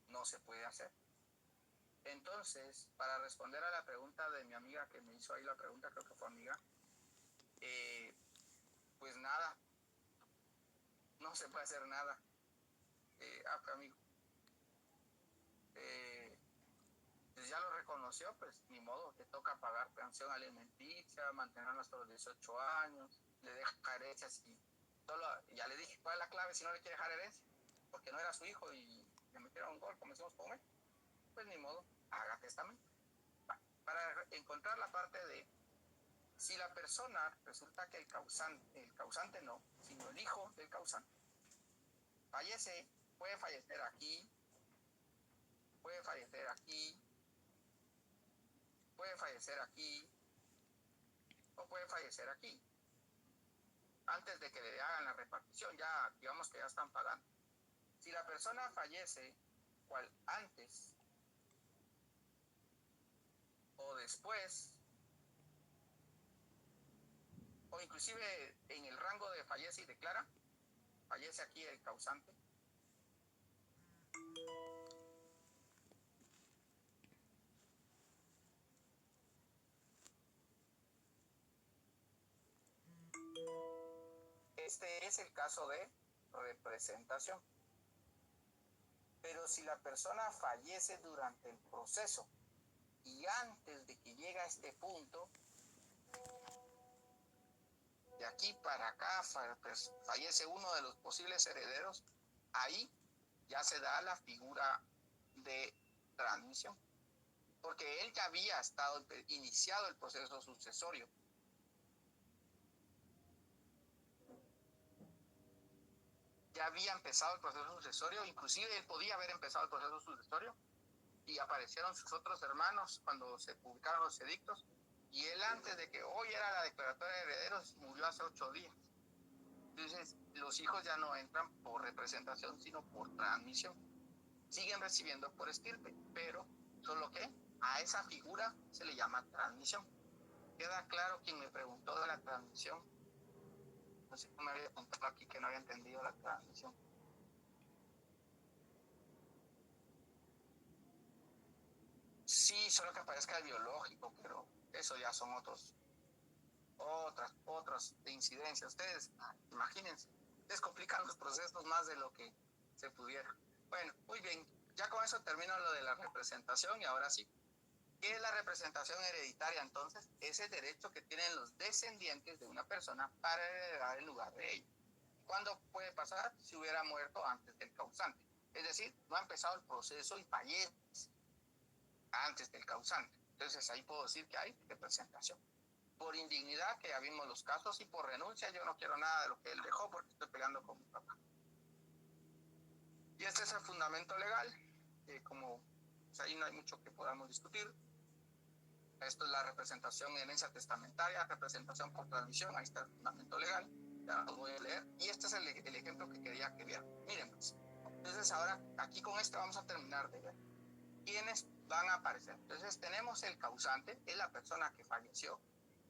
no se puede hacer. Entonces, para responder a la pregunta de mi amiga que me hizo ahí la pregunta, creo que fue amiga, pues nada, no se puede hacer nada. Amigo, pues ya lo reconoció, pues ni modo, te toca pagar pensión alimenticia, mantenerlo hasta los 18 años, le deja herencias y solo, ya le dije cuál es la clave si no le quiere dejar herencia, porque no era su hijo y le metieron un gol, como decimos con él, pues ni modo, haga testamento. Para encontrar la parte de si la persona resulta que el causante no, sino el hijo del causante, fallece, puede fallecer aquí, puede fallecer aquí, puede fallecer aquí, o puede fallecer aquí. Antes de que le hagan la repartición, ya digamos que ya están pagando. Si la persona fallece, cual antes o después, o inclusive en el rango de fallece y declara, fallece aquí el causante, este es el caso de representación. Pero si la persona fallece durante el proceso y antes de que llegue a este punto, de aquí para acá pues, fallece uno de los posibles herederos, ahí ya se da la figura de transmisión, porque él ya había iniciado el proceso sucesorio. Ya había empezado el proceso sucesorio, inclusive él podía haber empezado el proceso sucesorio y aparecieron sus otros hermanos cuando se publicaron los edictos y él antes de que hoy era la declaratoria de herederos murió hace 8 días. Entonces los hijos ya no entran por representación sino por transmisión. Siguen recibiendo por estirpe, pero solo que a esa figura se le llama transmisión. ¿Queda claro quien me preguntó de la transmisión? No sé cómo me había contado aquí que no había entendido la transmisión. Sí, solo que aparezca el biológico, pero eso ya son otras incidencias. Ustedes, imagínense, descomplican los procesos más de lo que se pudiera. Bueno, muy bien, ya con eso termino lo de la representación y ahora sí. ¿Qué es la representación hereditaria entonces? Es el derecho que tienen los descendientes de una persona para heredar el lugar de ella. ¿Cuándo puede pasar? Si hubiera muerto antes del causante. Es decir, no ha empezado el proceso y fallece antes del causante. Entonces ahí puedo decir que hay representación. Por indignidad, que ya vimos los casos, y por renuncia, yo no quiero nada de lo que él dejó porque estoy peleando con mi papá. Y este es el fundamento legal, como pues ahí no hay mucho que podamos discutir. Esto es la representación en herencia testamentaria, representación por transmisión, ahí está el fundamento legal, ya lo voy a leer. Y este es el ejemplo que quería que vieran. Miren pues, entonces ahora aquí con este vamos a terminar de ver quiénes van a aparecer. Entonces tenemos el causante, es la persona que falleció,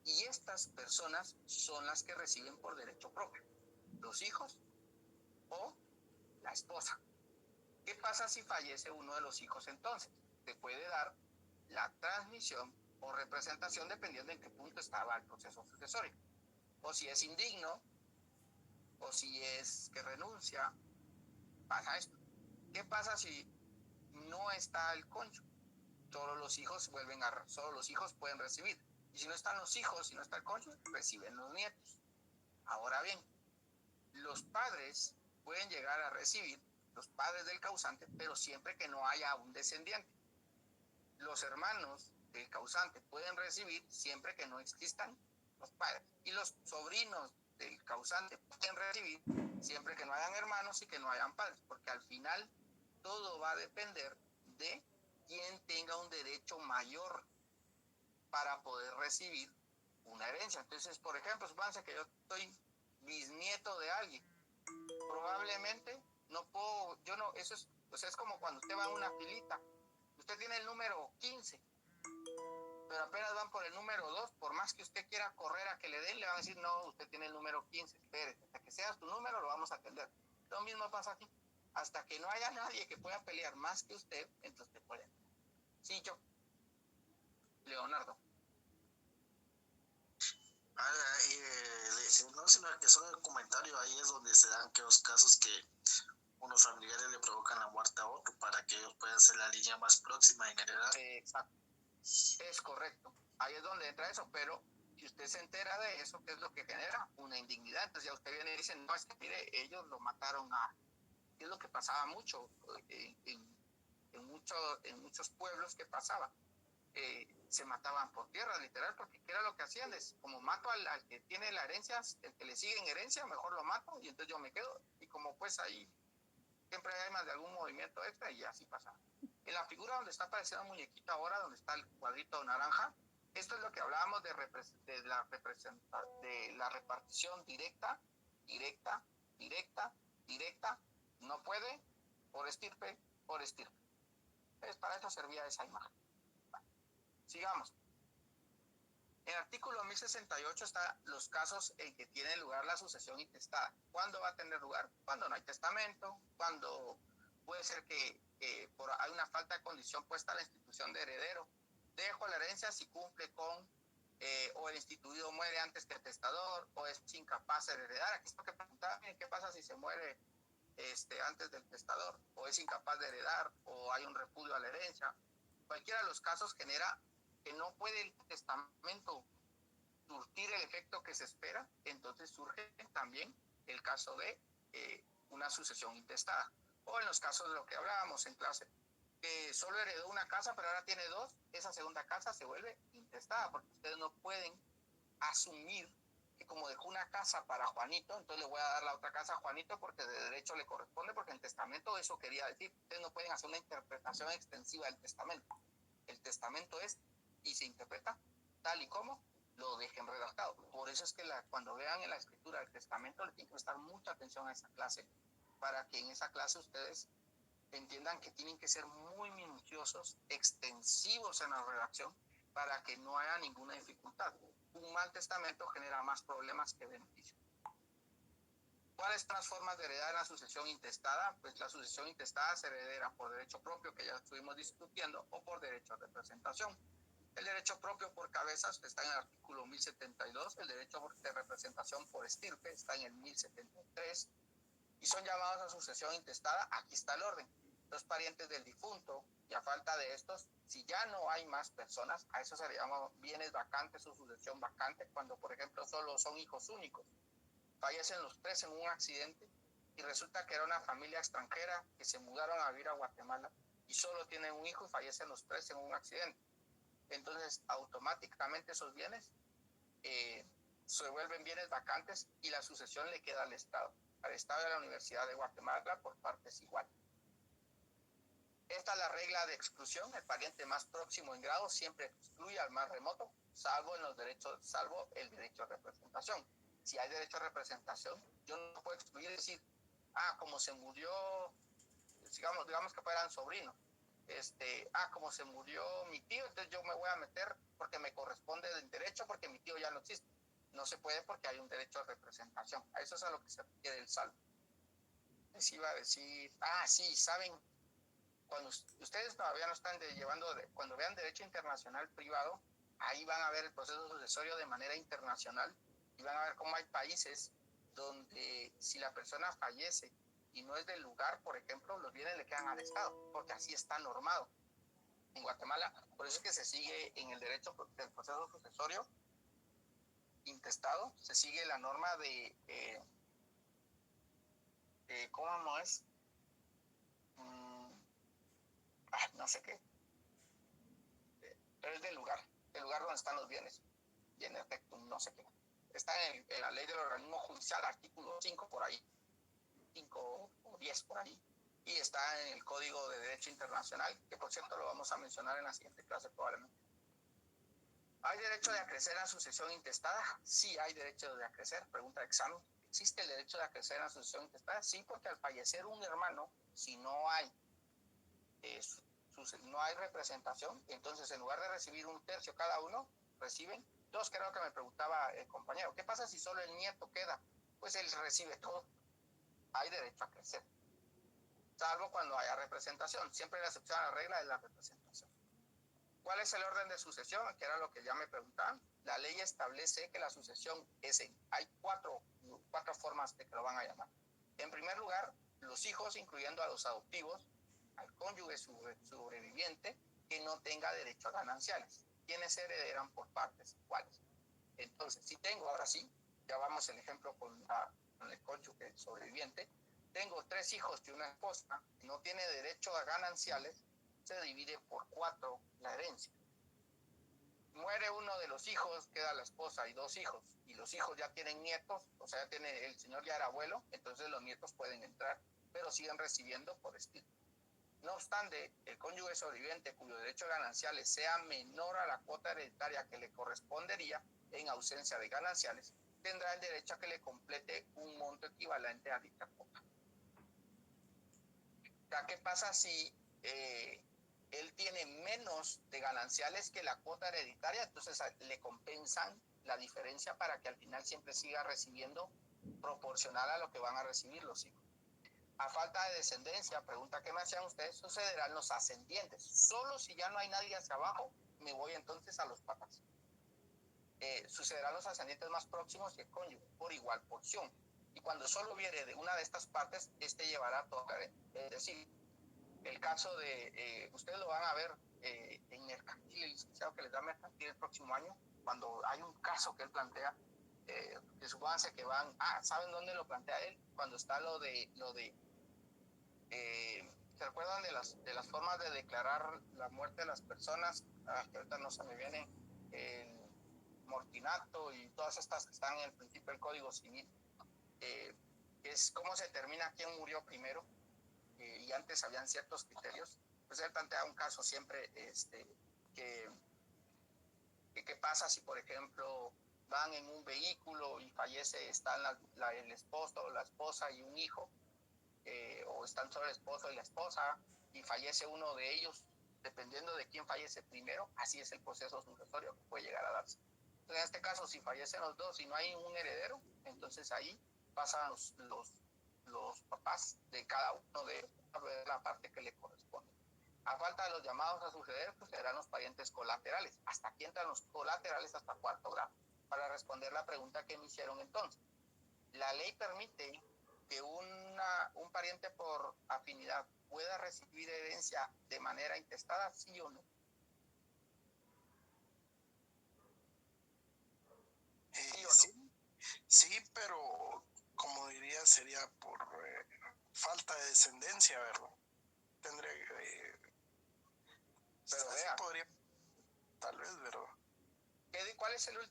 y estas personas son las que reciben por derecho propio, los hijos o la esposa. ¿Qué pasa si fallece uno de los hijos entonces? Se puede dar la transmisión o representación dependiendo en qué punto estaba el proceso sucesorio. O si es indigno, o si es que renuncia, pasa esto. ¿Qué pasa si no está el cónyuge? Solo los hijos pueden recibir. Y si no están los hijos, si no está el cónyuge, reciben los nietos. Ahora bien, los padres pueden llegar a recibir, los padres del causante, pero siempre que no haya un descendiente. Los hermanos del causante pueden recibir siempre que no existan los padres. Y los sobrinos del causante pueden recibir siempre que no hayan hermanos y que no hayan padres, porque al final todo va a depender de quién tenga un derecho mayor para poder recibir una herencia. Entonces, por ejemplo, supónganse que yo soy bisnieto de alguien. Probablemente no puedo, yo no, eso es, o sea, es como cuando usted va a una filita. Usted tiene el número 15, pero apenas van por el número 2, por más que usted quiera correr a que le den, le van a decir, no, usted tiene el número 15, espere, hasta que sea tu número lo vamos a atender. Lo mismo pasa aquí. Hasta que no haya nadie que pueda pelear más que usted, entonces usted puede. Sí, yo. Leonardo. No, sino que solo el comentario ahí es donde se dan aquellos casos que unos familiares le provocan la muerte a otro para que ellos puedan ser la línea más próxima en heredar. Exacto. Es correcto. Ahí es donde entra eso, pero si usted se entera de eso, ¿qué es lo que genera? Una indignidad. Entonces ya usted viene y dice, no, es que mire, ellos lo mataron a... ¿Qué es lo que pasaba mucho en muchos pueblos que pasaba? Se mataban por tierra, literal, porque ¿qué era lo que hacían? Es como mato al que tiene la herencia, el que le sigue en herencia, mejor lo mato y entonces yo me quedo. Y como pues ahí siempre hay más de algún movimiento extra y así pasa. En la figura donde está apareciendo muñequita ahora, donde está el cuadrito naranja, esto es lo que hablábamos de la repartición directa, no puede, por estirpe. Entonces para eso servía esa imagen. Vale. Sigamos. En el artículo 1068 están los casos en que tiene lugar la sucesión intestada. ¿Cuándo va a tener lugar? Cuando no hay testamento, cuando puede ser que hay una falta de condición puesta a la institución de heredero. Dejo la herencia si cumple con, o el instituido muere antes que el testador, o es incapaz de heredar. Aquí es lo que preguntaba, ¿qué pasa si se muere antes del testador? O es incapaz de heredar, o hay un repudio a la herencia. Cualquiera de los casos genera que no puede el testamento surtir el efecto que se espera, entonces surge también el caso de una sucesión intestada. O en los casos de lo que hablábamos en clase, que solo heredó una casa, pero ahora tiene dos, esa segunda casa se vuelve intestada, porque ustedes no pueden asumir que como dejó una casa para Juanito, entonces le voy a dar la otra casa a Juanito porque de derecho le corresponde, porque el testamento eso quería decir. Ustedes no pueden hacer una interpretación extensiva del testamento. El testamento es, y se interpreta tal y como lo dejen redactado. Por eso es que cuando vean en la escritura del testamento le tienen que prestar mucha atención a esa clase, para que en esa clase ustedes entiendan que tienen que ser muy minuciosos, extensivos en la redacción, para que no haya ninguna dificultad. Un mal testamento genera más problemas que beneficios. ¿Cuáles son las formas de heredar la sucesión intestada? Pues la sucesión intestada se heredera por derecho propio, que ya estuvimos discutiendo, o por derecho de representación. El derecho propio por cabezas está en el artículo 1072, el derecho de representación por estirpe está en el 1073, y son llamados a sucesión intestada. Aquí está el orden. Los parientes del difunto, y a falta de estos, si ya no hay más personas, a eso se le llama bienes vacantes o sucesión vacante, cuando por ejemplo solo son hijos únicos. Fallecen los tres en un accidente y resulta que era una familia extranjera que se mudaron a vivir a Guatemala y solo tienen un hijo y fallecen los tres en un accidente. Entonces automáticamente esos bienes se vuelven bienes vacantes y la sucesión le queda al Estado y a la Universidad de Guatemala por partes iguales. Esta es la regla de exclusión. El pariente más próximo en grado siempre excluye al más remoto, salvo el derecho de representación. Si hay derecho de representación, yo no puedo excluir y decir, como se murió, digamos que fueran sobrinos, como se murió mi tío, entonces yo me voy a meter porque me corresponde del derecho, porque mi tío ya no existe. No se puede porque hay un derecho de representación. A eso es a lo que se refiere el salvo. Les iba a decir, sí, saben, cuando ustedes todavía no están cuando vean derecho internacional privado, ahí van a ver el proceso sucesorio de manera internacional y van a ver cómo hay países donde si la persona fallece y no es del lugar, por ejemplo, los bienes le quedan al Estado, porque así está normado. En Guatemala, por eso es que se sigue en el derecho del proceso sucesorio intestado, se sigue la norma de ¿cómo no es? No sé qué, pero es del lugar donde están los bienes efectum, no sé qué. Está en la ley del organismo judicial, artículo 5 por ahí, 5 o 10 por ahí, y está en el Código de Derecho Internacional, que por cierto lo vamos a mencionar en la siguiente clase probablemente. ¿Hay derecho de acrecer en la sucesión intestada? Sí, hay derecho de acrecer. Pregunta de examen. ¿Existe el derecho de acrecer en la sucesión intestada? Sí, porque al fallecer un hermano, si no hay representación, entonces en lugar de recibir un tercio cada uno, reciben dos. Creo que me preguntaba el compañero, ¿qué pasa si solo el nieto queda? Pues él recibe todo. Hay derecho a crecer, salvo cuando haya representación. Siempre la excepción a la regla es la representación. ¿Cuál es el orden de sucesión? Que era lo que ya me preguntaban. La ley establece que la sucesión hay cuatro formas de que lo van a llamar. En primer lugar, los hijos, incluyendo a los adoptivos, al cónyuge sobreviviente que no tenga derecho a gananciales. ¿Quiénes heredarán por partes? ¿Cuáles? Entonces, si tengo, ahora sí, ya vamos el ejemplo con el cónyuge sobreviviente, tengo 3 hijos y una esposa que no tiene derecho a gananciales, se divide por 4 la herencia. Muere uno de los hijos, queda la esposa y 2 hijos, y los hijos ya tienen nietos, o sea, el señor ya era abuelo, entonces los nietos pueden entrar, pero siguen recibiendo por estilo. No obstante, el cónyuge sobreviviente cuyo derecho a gananciales sea menor a la cuota hereditaria que le correspondería en ausencia de gananciales, tendrá el derecho a que le complete un monto equivalente a dicha cuota. ¿Qué pasa si él tiene menos de gananciales que la cuota hereditaria? Entonces le compensan la diferencia para que al final siempre siga recibiendo proporcional a lo que van a recibir los hijos. A falta de descendencia, pregunta que me hacían ustedes, sucederán los ascendientes. Solo si ya no hay nadie hacia abajo, me voy entonces a los papás. Sucederán los ascendientes más próximos y el cónyuge, por igual porción. Y cuando solo viene de una de estas partes, llevará toda. Es decir, el caso de, ustedes lo van a ver en mercantil, el licenciado que les da mercantil el próximo año, cuando hay un caso que él plantea, que supónganse que van, ¿saben dónde lo plantea él? Cuando está lo de ¿se recuerdan de las formas de declarar la muerte de las personas? Que ahorita no se me viene, el mortinato y todas estas que están en el principio del Código Civil, que es cómo se determina quién murió primero, y antes habían ciertos criterios. Pues él plantea un caso siempre, que qué pasa si, por ejemplo, van en un vehículo y fallece, están el esposo o la esposa y un hijo, o están solo el esposo y la esposa, y fallece uno de ellos, dependiendo de quién fallece primero, así es el proceso sucesorio que puede llegar a darse. Entonces, en este caso, si fallecen los dos y no hay un heredero, entonces ahí pasan los papás de cada uno de la parte que le corresponde. A falta de los llamados a suceder, pues serán los parientes colaterales. ¿Hasta aquí entran los colaterales? Hasta 4º grado. Para responder la pregunta que me hicieron entonces, la ley permite que un pariente por afinidad pueda recibir herencia de manera intestada, ¿sí o no? ¿Sí o no? Sí, pero como diría, sería por falta de descendencia, ¿verdad? Tendría pero vea, podría, tal vez, ¿verdad? ¿Cuál es qué es lo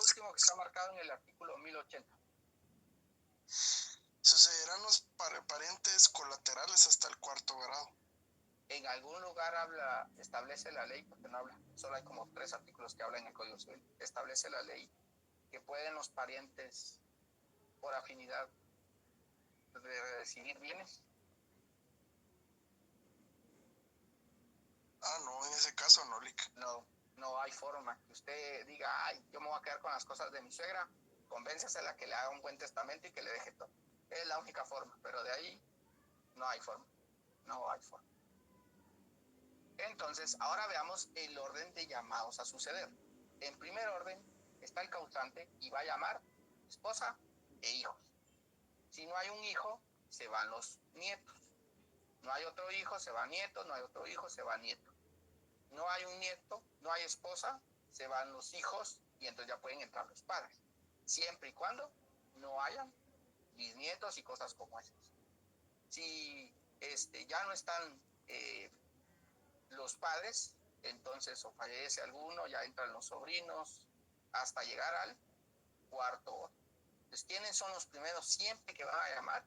último que está marcado en el artículo 1080? Sucederán los parientes colaterales hasta el 4º grado. En algún lugar establece la ley, porque no habla, solo hay como 3 artículos que hablan en el Código Civil, establece la ley que pueden los parientes por afinidad recibir bienes. No, en ese caso no, Lick. No hay forma que usted diga, yo me voy a quedar con las cosas de mi suegra, convéncesela que le haga un buen testamento y que le deje todo. Es la única forma, pero de ahí no hay forma. No hay forma. Entonces, ahora veamos el orden de llamados a suceder. en primer orden está el causante y va a llamar esposa e hijos. Si no hay un hijo, se van los nietos. No hay otro hijo, se va nieto. No hay otro hijo, se va nieto. No hay un nieto, no hay esposa, se van los hijos y entonces ya pueden entrar los padres. Siempre y cuando no hayan bisnietos y cosas como esas. Si ya no están los padres, entonces o fallece alguno, ya entran los sobrinos, hasta llegar al cuarto orden. Entonces, ¿quiénes son los primeros siempre que van a llamar?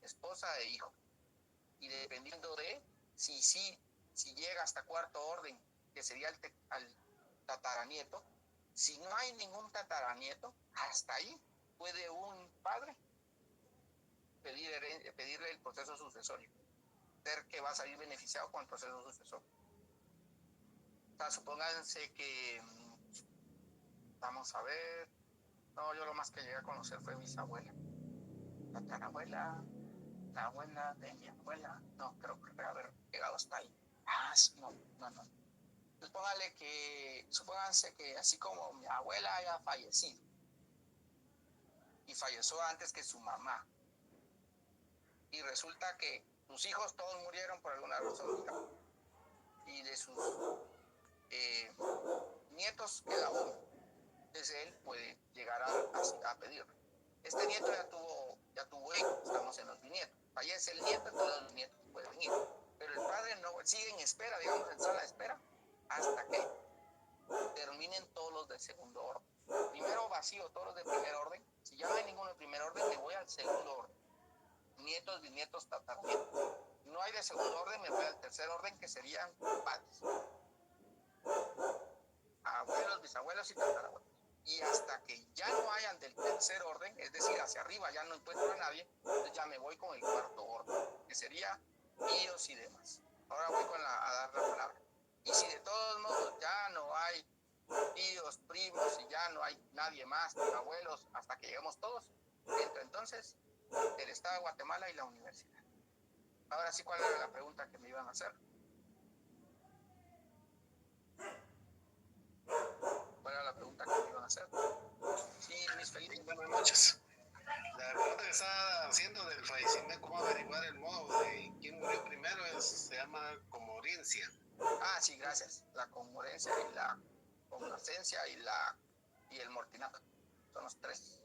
Esposa e hijo. Y dependiendo de si llega hasta cuarto orden, que sería al tataranieto, si no hay ningún tataranieto, hasta ahí puede un padre pedirle el proceso sucesorio, ser que va a salir beneficiado con el proceso sucesorio. O sea, supónganse que, vamos a ver, no, yo lo más que llegué a conocer fue bisabuela, tatarabuela, la abuela de mi abuela, no, creo que debe haber llegado hasta ahí. No. Supónganse que así como mi abuela haya fallecido, y falleció antes que su mamá, y resulta que sus hijos todos murieron por alguna razón, y de sus nietos queda uno, entonces él puede llegar a pedirlo. Este nieto ya tuvo hijos, estamos en los bisnietos, fallece el nieto, todos los nietos pueden ir, pero el padre no sigue en espera, digamos en sala de espera, hasta que terminen todos los de segundo orden. Primero vacío todos los de primer orden. Si ya no hay ninguno de primer orden, me voy al segundo orden. Nietos, bisnietos, tataranietos. No hay de segundo orden, me voy al tercer orden, que serían padres. Abuelos, bisabuelos y tatarabuelos. Y hasta que ya no hayan del tercer orden, es decir, hacia arriba ya no encuentro a nadie, entonces ya me voy con el cuarto orden, que sería tíos y demás. Ahora voy a dar la palabra. Y si de todos modos ya no hay tíos, primos y ya no hay nadie más, abuelos, hasta que lleguemos todos, entra entonces el Estado de Guatemala y la universidad. Ahora sí, ¿cuál era la pregunta que me iban a hacer? ¿Cuál era la pregunta que me iban a hacer? Sí, Luis Felipe. Buenas noches. La pregunta que estaba haciendo del fallecimiento, cómo averiguar el modo de quién murió primero, se llama comorencia. Sí, gracias. La comorencia y la complacencia y el mortinato. Son los tres.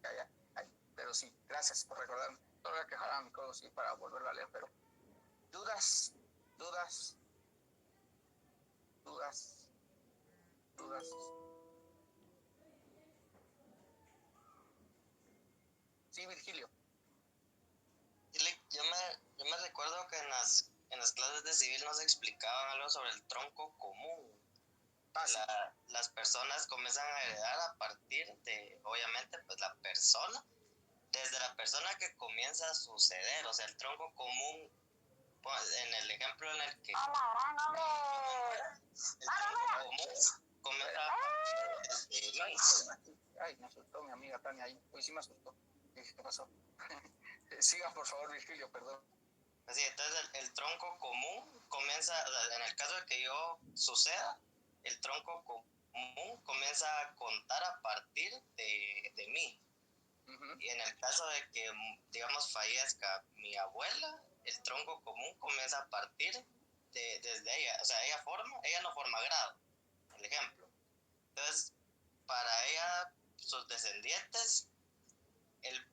Ya. Pero sí, gracias por recordarme. No voy a quejar a mi codo, sí, para volverlo a leer, pero dudas. Sí, Virgilio. Yo me recuerdo que en las clases de civil nos explicaban algo sobre el tronco común. Las personas comienzan a heredar a partir de, obviamente, pues desde la persona que comienza a suceder. O sea, el tronco común, pues, en el ejemplo en el que el tronco común comienza a partir desde mí. Ay, me asustó mi amiga Tania ahí. Hoy sí me asustó. ¿Qué pasó? Sigan, por favor, Virgilio, perdón. Así, entonces el tronco común comienza, en el caso de que yo suceda, el tronco común comienza a contar a partir de mí. Uh-huh. Y en el caso de que, digamos, fallezca mi abuela, el tronco común comienza a partir desde ella. O sea, ella no forma grado, el ejemplo. Entonces, para ella, sus descendientes, el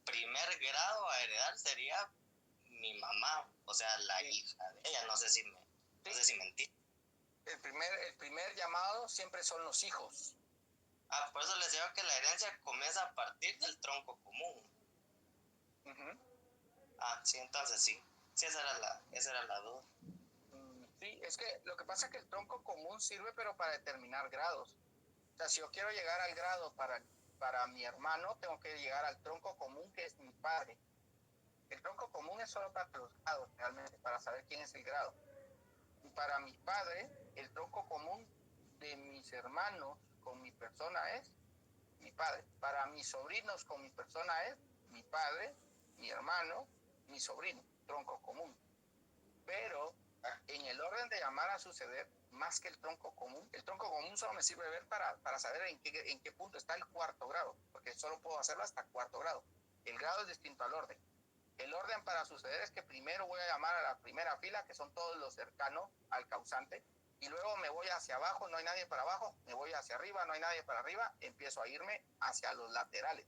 primer grado a heredar sería mi mamá, o sea, la hija de ella. No sé si me entiendes. El primer llamado siempre son los hijos. Por eso les digo que la herencia comienza a partir del tronco común. Uh-huh. Sí, entonces sí. Sí, esa era la duda. Sí, es que lo que pasa es que el tronco común sirve pero para determinar grados. O sea, si yo quiero llegar al grado para mi hermano, tengo que llegar al tronco común, que es mi padre. El tronco común es solo para los grados, realmente, para saber quién es el grado. Y para mi padre, el tronco común de mis hermanos con mi persona es mi padre. Para mis sobrinos con mi persona es mi padre, mi hermano, mi sobrino, tronco común. Pero en el orden de llamar a suceder, más que el tronco común. El tronco común solo me sirve ver para saber en qué punto está el cuarto grado, porque solo puedo hacerlo hasta cuarto grado. El grado es distinto al orden. El orden para suceder es que primero voy a llamar a la primera fila, que son todos los cercanos al causante, y luego me voy hacia abajo, no hay nadie para abajo, me voy hacia arriba, no hay nadie para arriba, empiezo a irme hacia los laterales.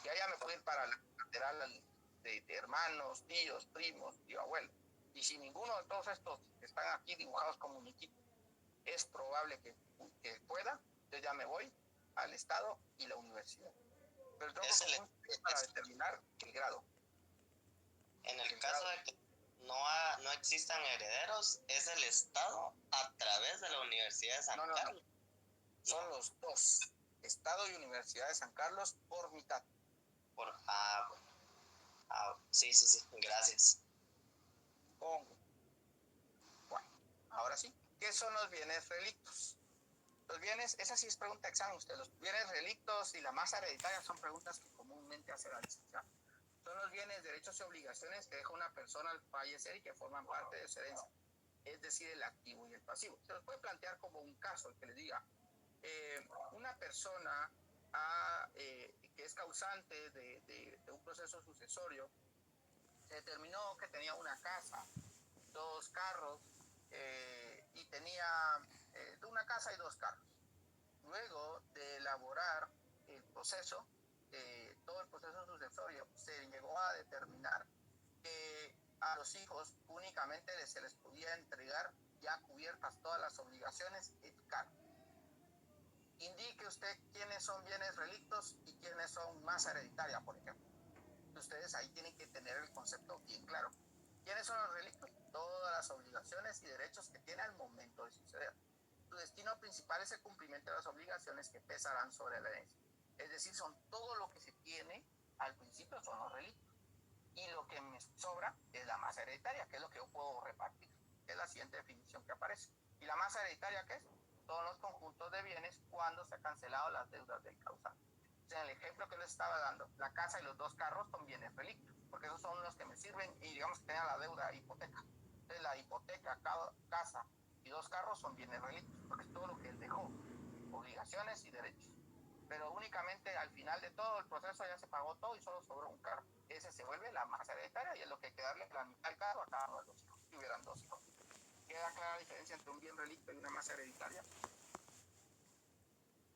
Y allá me puedo ir para la lateral de hermanos, tíos, primos, tío, abuelo. Y si ninguno de todos estos que están aquí dibujados como muñequitos es probable que pueda, yo ya me voy al estado y la universidad. Pero el tronco común es para determinar el grado. En el caso de que no existan herederos, es el Estado a través de la Universidad de San Carlos. Son los dos, Estado y Universidad de San Carlos por mitad. Sí, gracias. Bueno, ahora sí, ¿qué son los bienes relictos? Los bienes, esa sí es pregunta de examen usted, los bienes relictos y la masa hereditaria son preguntas que comúnmente hace la licenciada. Son los bienes, derechos y obligaciones que deja una persona al fallecer y que forman parte de su herencia, es decir, el activo y el pasivo. Se los puede plantear como un caso, el que les diga, una persona que es causante de un proceso sucesorio, se determinó que tenía una casa, 2 carros, y tenía una casa y 2 carros. Luego de elaborar el proceso, todo el proceso sucesorio, se llegó a determinar que a los hijos únicamente se les podía entregar ya cubiertas todas las obligaciones el carro. Indique usted quiénes son bienes relictos y quiénes son masa hereditaria, por ejemplo. Ustedes ahí tienen que tener el concepto bien claro. ¿Quiénes son los relictos? Todas las obligaciones y derechos que tiene al momento de suceder. Su destino principal es el cumplimiento de las obligaciones que pesarán sobre la herencia. Es decir, son todo lo que se tiene al principio, son los relictos. Y lo que me sobra es la masa hereditaria, que es lo que yo puedo repartir. Es la siguiente definición que aparece. ¿Y la masa hereditaria qué es? Son los conjuntos de bienes cuando se han cancelado las deudas del causante. En el ejemplo que les estaba dando, la casa y los 2 carros son bienes relictos, porque esos son los que me sirven y digamos que tengan la deuda hipoteca. Entonces la hipoteca, casa y 2 carros son bienes relictos, porque es todo lo que él dejó, obligaciones y derechos. Pero únicamente al final de todo el proceso ya se pagó todo y solo sobró un carro. Ese se vuelve la masa hereditaria y es lo que hay que darle la mitad del carro a cada uno de los hijos, si hubieran 2 hijos. ¿Queda clara la diferencia entre un bien relicto y una masa hereditaria?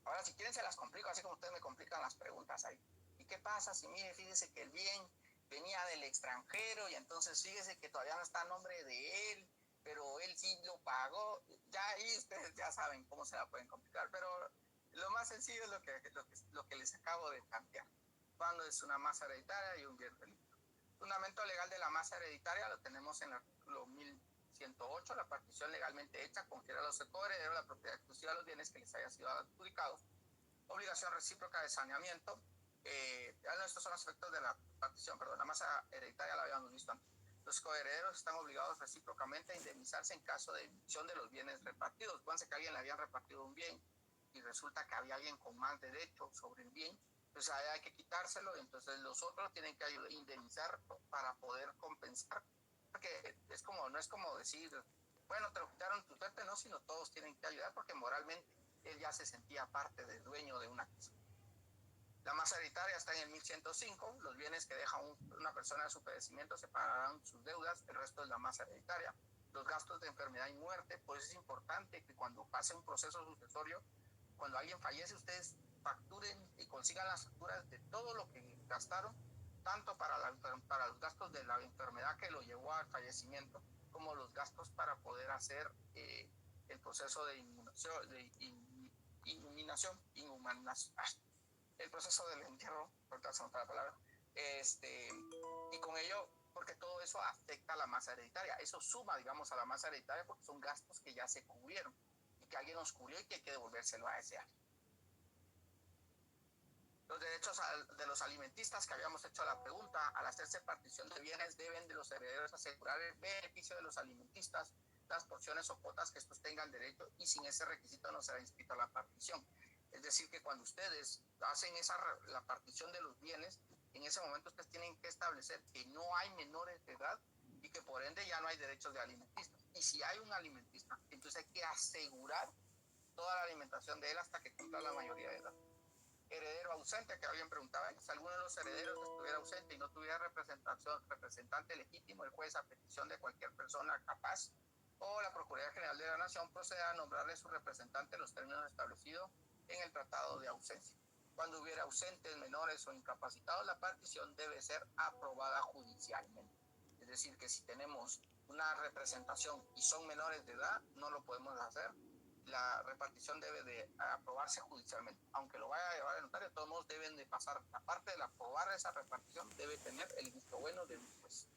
Ahora, si quieren, se las complico, así como ustedes me complican las preguntas ahí. ¿Y qué pasa si, mire, fíjese que el bien venía del extranjero y entonces fíjese que todavía no está a nombre de él, pero él sí lo pagó? Ya ahí ustedes ya saben cómo se la pueden complicar, pero lo más sencillo es lo que les acabo de plantear. Cuando es una masa hereditaria y un bien relicto. El fundamento legal de la masa hereditaria lo tenemos en el artículo 1108, la partición legalmente hecha confiere a los coherederos la propiedad exclusiva de los bienes que les haya sido adjudicados. Obligación recíproca de saneamiento. Estos son los efectos de la partición, la masa hereditaria la habíamos visto antes. Los coherederos están obligados recíprocamente a indemnizarse en caso de emisión de los bienes repartidos. Acuérdense que a alguien le habían repartido un bien y resulta que había alguien con más derecho sobre el bien, entonces ahí hay que quitárselo, entonces los otros tienen que indemnizar para poder compensar, porque no es como decir, bueno, te lo quitaron tu suerte, no, sino todos tienen que ayudar porque moralmente él ya se sentía parte del dueño de una casa. La masa hereditaria está en el 1105, los bienes que deja una persona de su padecimiento separarán sus deudas, el resto es la masa hereditaria. Los gastos de enfermedad y muerte, por eso es importante que cuando pase un proceso sucesorio, cuando alguien fallece, ustedes facturen y consigan las facturas de todo lo que gastaron, tanto para los gastos de la enfermedad que lo llevó al fallecimiento, como los gastos para poder hacer el proceso de inhumación, el proceso del entierro, ahorita se me fue la palabra, y con ello, porque todo eso afecta a la masa hereditaria, eso suma, digamos, a la masa hereditaria porque son gastos que ya se cubrieron y que alguien nos cubrió y que hay que devolvérselo a ese alguien. Los derechos de los alimentistas, que habíamos hecho la pregunta, al hacerse partición de bienes deben de los herederos asegurar el beneficio de los alimentistas, las porciones o cuotas que estos tengan derecho, y sin ese requisito no será inscrito a la partición. Es decir, que cuando ustedes hacen la partición de los bienes, en ese momento ustedes tienen que establecer que no hay menores de edad y que por ende ya no hay derechos de alimentistas. Y si hay un alimentista, entonces hay que asegurar toda la alimentación de él hasta que cumpla la mayoría de edad. Heredero ausente, que alguien preguntaba, si alguno de los herederos estuviera ausente y no tuviera representante legítimo, el juez, a petición de cualquier persona capaz o la Procuraduría General de la Nación, proceda a nombrarle su representante en los términos establecidos en el Tratado de Ausencia. Cuando hubiera ausentes, menores o incapacitados, la partición debe ser aprobada judicialmente. Es decir, que si tenemos una representación y son menores de edad, no lo podemos hacer. La repartición debe de aprobarse judicialmente. Aunque lo vaya a llevar el notario, de todos modos deben de pasar, aparte de aprobar esa repartición, debe tener el visto bueno de un juez.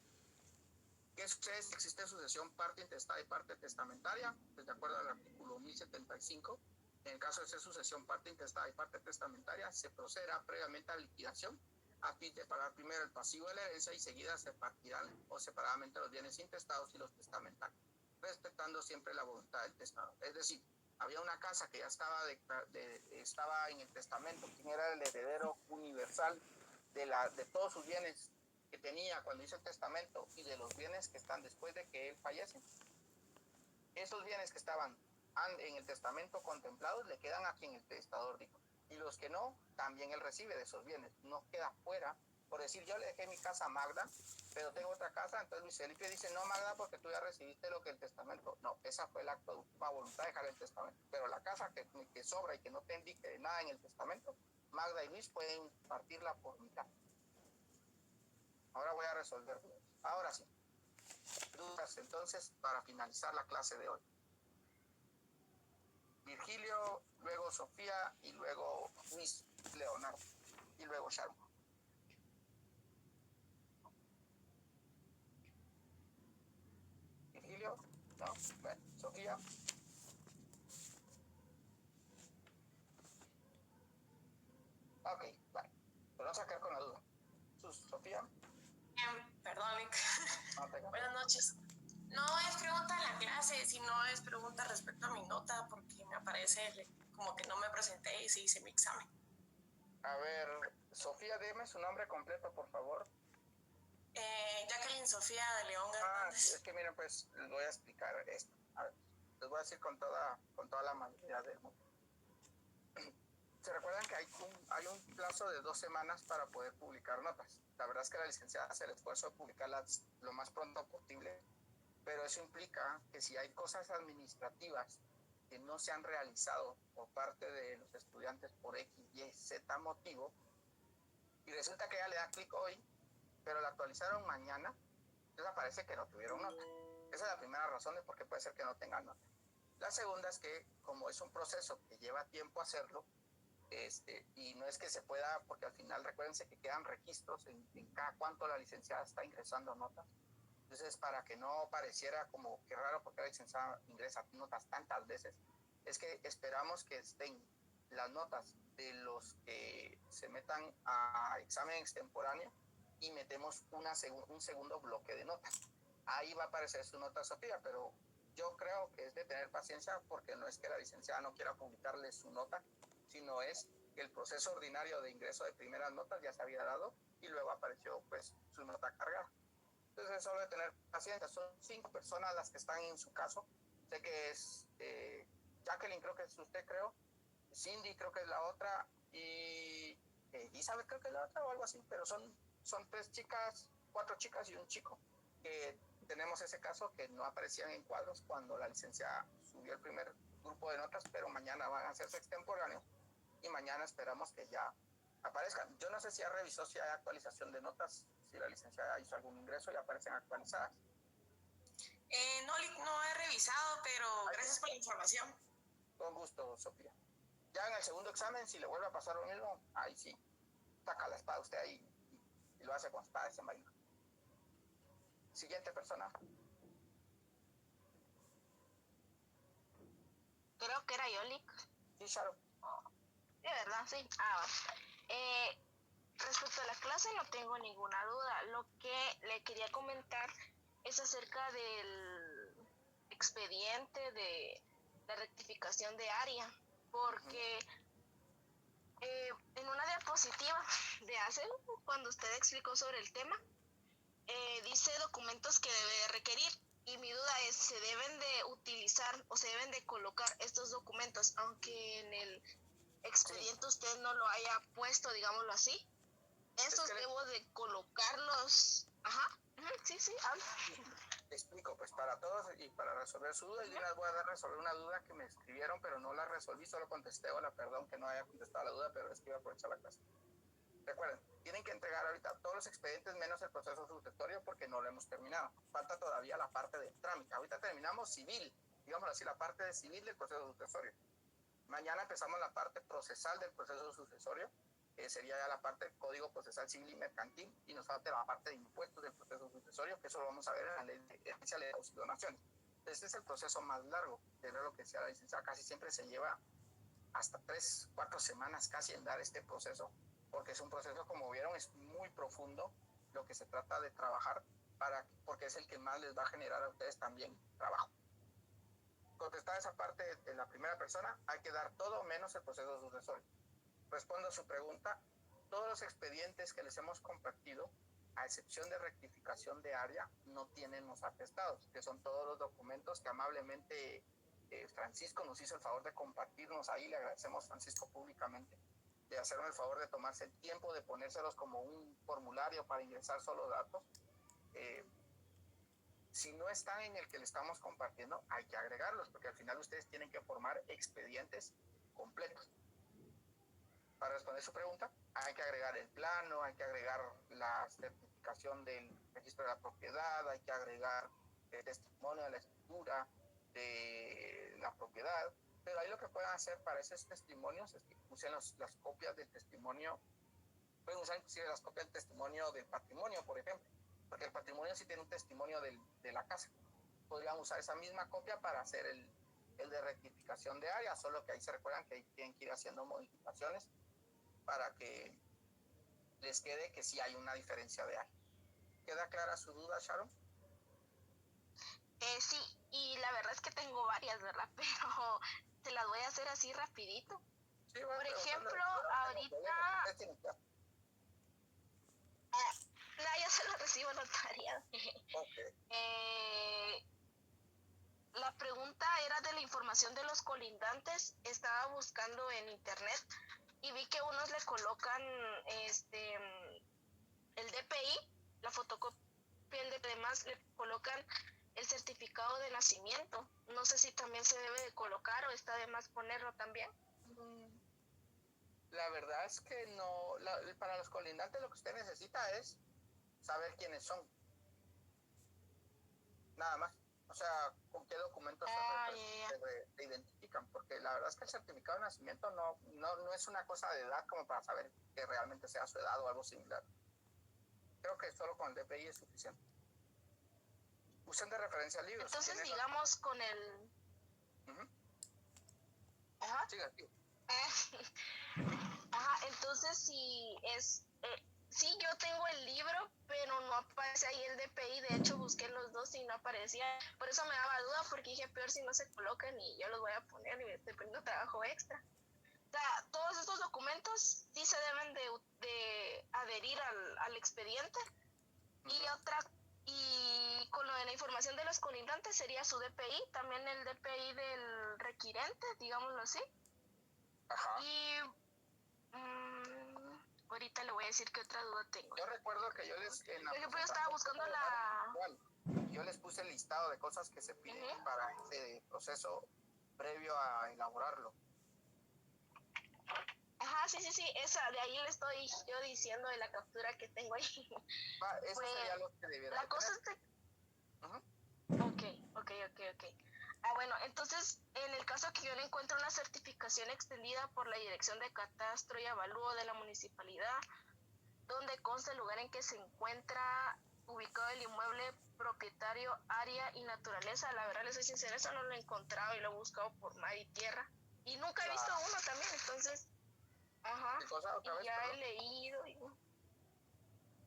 ¿Qué sucede si existe sucesión parte intestada y parte testamentaria? Pues de acuerdo al artículo 1075, en el caso de ser sucesión parte intestada y parte testamentaria, se procederá previamente a liquidación a fin de pagar primero el pasivo de la herencia y seguida se partirán o separadamente los bienes intestados y los testamentarios, respetando siempre la voluntad del testador. Es decir, había una casa que ya estaba en el testamento, quién era el heredero universal de todos sus bienes que tenía cuando hizo el testamento y de los bienes que están después de que él fallece. Esos bienes que estaban en el testamento contemplados le quedan a quien el testador dijo. Y los que no, también él recibe de esos bienes. No queda fuera. Por decir, yo le dejé mi casa a Magda, pero tengo otra casa, entonces Luis Felipe dice, no, Magda, porque tú ya recibiste lo que el testamento. No, esa fue el acto de última voluntad de dejar el testamento. Pero la casa que sobra y que no te indique nada en el testamento, Magda y Luis pueden partirla por mitad. Ahora voy a resolver. Ahora sí. Dudas, entonces, para finalizar la clase de hoy. Virgilio, luego Sofía y luego Luis Leonardo y luego Sharon. Virgilio, no, bueno, Sofía. Ok, vale. Pero vamos a quedar con la duda. Sofía. Perdón, Nick. Buenas noches. No es pregunta en la clase, sino es pregunta respecto a mi nota, porque me aparece como que no me presenté y se hice mi examen. A ver, Sofía, dime su nombre completo, por favor. Jacqueline Sofía de León Hernández. Es que miren, pues les voy a explicar esto. A ver, les voy a decir con toda la amabilidad del mundo. ¿Se recuerdan que hay un plazo de 2 semanas para poder publicar notas? La verdad es que la licenciada hace el esfuerzo de publicarlas lo más pronto posible, pero eso implica que si hay cosas administrativas que no se han realizado por parte de los estudiantes por X, Y, Z motivo, y resulta que ella le da clic hoy, pero la actualizaron mañana, entonces aparece que no tuvieron nota. Esa es la primera razón de por qué puede ser que no tengan nota. La segunda es que, como es un proceso que lleva tiempo hacerlo, y no es que se pueda, porque al final recuérdense que quedan registros en cada cuánto la licenciada está ingresando notas. Entonces, para que no pareciera como que raro porque la licenciada ingresa notas tantas veces, es que esperamos que estén las notas de los que se metan a examen extemporáneo y metemos un segundo bloque de notas. Ahí va a aparecer su nota, Sofía, pero yo creo que es de tener paciencia porque no es que la licenciada no quiera publicarle su nota, sino es que el proceso ordinario de ingreso de primeras notas ya se había dado y luego apareció pues su nota cargada. Entonces es solo de tener paciencia. Son 5 personas las que están en su caso. Sé que es Jacqueline, creo que es usted, creo. Cindy, creo que es la otra. Y Isabel, creo que es la otra o algo así. Pero son 3 chicas, 4 chicas y un chico. Que tenemos ese caso que no aparecían en cuadros cuando la licenciada subió el primer grupo de notas, pero mañana van a hacerse extemporáneos y mañana esperamos que ya aparezcan. Yo no sé si ya revisó si hay actualización de notas, si la licenciada hizo algún ingreso y aparecen actualizadas. No he revisado, pero gracias por la información. Con gusto, Sofía. Ya en el segundo examen, si le vuelve a pasar lo mismo, ahí sí, saca la espada usted ahí y lo hace con espada desenvainada. Siguiente persona. Creo que era Yolik. Sí, Sharon. De verdad, sí. Respecto a la clase no tengo ninguna duda. Lo que le quería comentar es acerca del expediente de la rectificación de área, porque en una diapositiva de hace, cuando usted explicó sobre el tema, dice documentos que debe requerir Y mi duda es, ¿se deben de utilizar o se deben de colocar estos documentos, aunque en el expediente usted no lo haya puesto, digámoslo así? ¿Esos debo de colocarlos? Ajá, sí, habla. Te explico, pues para todos y para resolver su duda, yo les voy a dar resolver una duda que me escribieron, pero no la resolví, solo contesté, hola, perdón que no haya contestado la duda, pero es que iba a aprovechar la clase. Recuerden, tienen que entregar ahorita todos los expedientes menos el proceso sucesorio porque no lo hemos terminado. Falta todavía la parte del trámite. Ahorita terminamos civil, digamos así, la parte de civil del proceso sucesorio. Mañana empezamos la parte procesal del proceso sucesorio, que sería ya la parte del Código Procesal Civil y Mercantil, y nos falta la parte de impuestos del proceso sucesorio, que eso lo vamos a ver en la ley de herencia, legados y donaciones. Este es el proceso más largo, que es lo que decía la licenciada, casi siempre se lleva hasta 3-4 semanas casi en dar este proceso, porque es un proceso, como vieron, es muy profundo, lo que se trata de trabajar, porque es el que más les va a generar a ustedes también trabajo. Contestada esa parte de la primera persona, hay que dar todo menos el proceso sucesorio. Respondo a su pregunta, todos los expedientes que les hemos compartido, a excepción de rectificación de área, no tienen los atestados, que son todos los documentos que amablemente Francisco nos hizo el favor de compartirnos ahí. Le agradecemos, Francisco, públicamente, de hacernos el favor de tomarse el tiempo de ponérselos como un formulario para ingresar solo datos. Si no están en el que le estamos compartiendo, hay que agregarlos, porque al final ustedes tienen que formar expedientes completos. Para responder su pregunta, hay que agregar el plano, hay que agregar la certificación del registro de la propiedad, hay que agregar el testimonio de la escritura de la propiedad, pero ahí lo que pueden hacer para esos testimonios es que usen las copias del testimonio, pueden usar inclusive las copias del testimonio del patrimonio, por ejemplo, porque el patrimonio sí tiene un testimonio de la casa. Podrían usar esa misma copia para hacer el de rectificación de área, solo que ahí se recuerdan que tienen que ir haciendo modificaciones para que les quede que sí hay una diferencia de área. ¿Queda clara su duda, Sharon? Sí, y la verdad es que tengo varias, ¿verdad? Pero te las voy a hacer así rapidito. Sí, bueno, por ejemplo, ahorita... ya se lo recibo notariado. Okay. La pregunta era de la información de los colindantes. Estaba buscando en internet y vi que unos le colocan el DPI, la fotocopia del DPI, además le colocan el certificado de nacimiento. No sé si también se debe de colocar o está de más ponerlo también. La verdad es que no, para los colindantes lo que usted necesita es saber quiénes son. Nada más. O sea, con qué documentos se identifican, porque la verdad es que el certificado de nacimiento no es una cosa de edad como para saber que realmente sea su edad o algo similar. Creo que solo con el DPI es suficiente. Usen de referencia libros. Entonces, digamos, con el... Ajá. Siga aquí. Ajá, entonces si es... sí, yo tengo el libro, pero no aparece ahí el DPI. De hecho, busqué los dos y no aparecía. Por eso me daba duda, porque dije, peor si no se colocan y yo los voy a poner y me estoy poniendo trabajo extra. O sea, todos estos documentos sí se deben de adherir al expediente. Y con lo de la información de los colindantes sería su DPI, también el DPI del requirente, digámoslo así. Ajá. Y ahorita le voy a decir qué otra duda tengo. Yo recuerdo que yo les... Por ejemplo, yo estaba buscando yo les puse el listado de cosas que se piden para ese proceso previo a elaborarlo. Ajá, sí, esa, de ahí le estoy yo diciendo de la captura que tengo ahí. Eso pues, sería lo que debiera la cosa es Ok. Bueno, entonces, en el caso que yo le encuentro una certificación extendida por la Dirección de Catastro y Avalúo de la Municipalidad, donde consta el lugar en que se encuentra ubicado el inmueble, propietario, área y naturaleza. La verdad, les soy sincera, eso no lo he encontrado y lo he buscado por mar y tierra. Y nunca he visto uno también, entonces... Ajá, y ya he leído.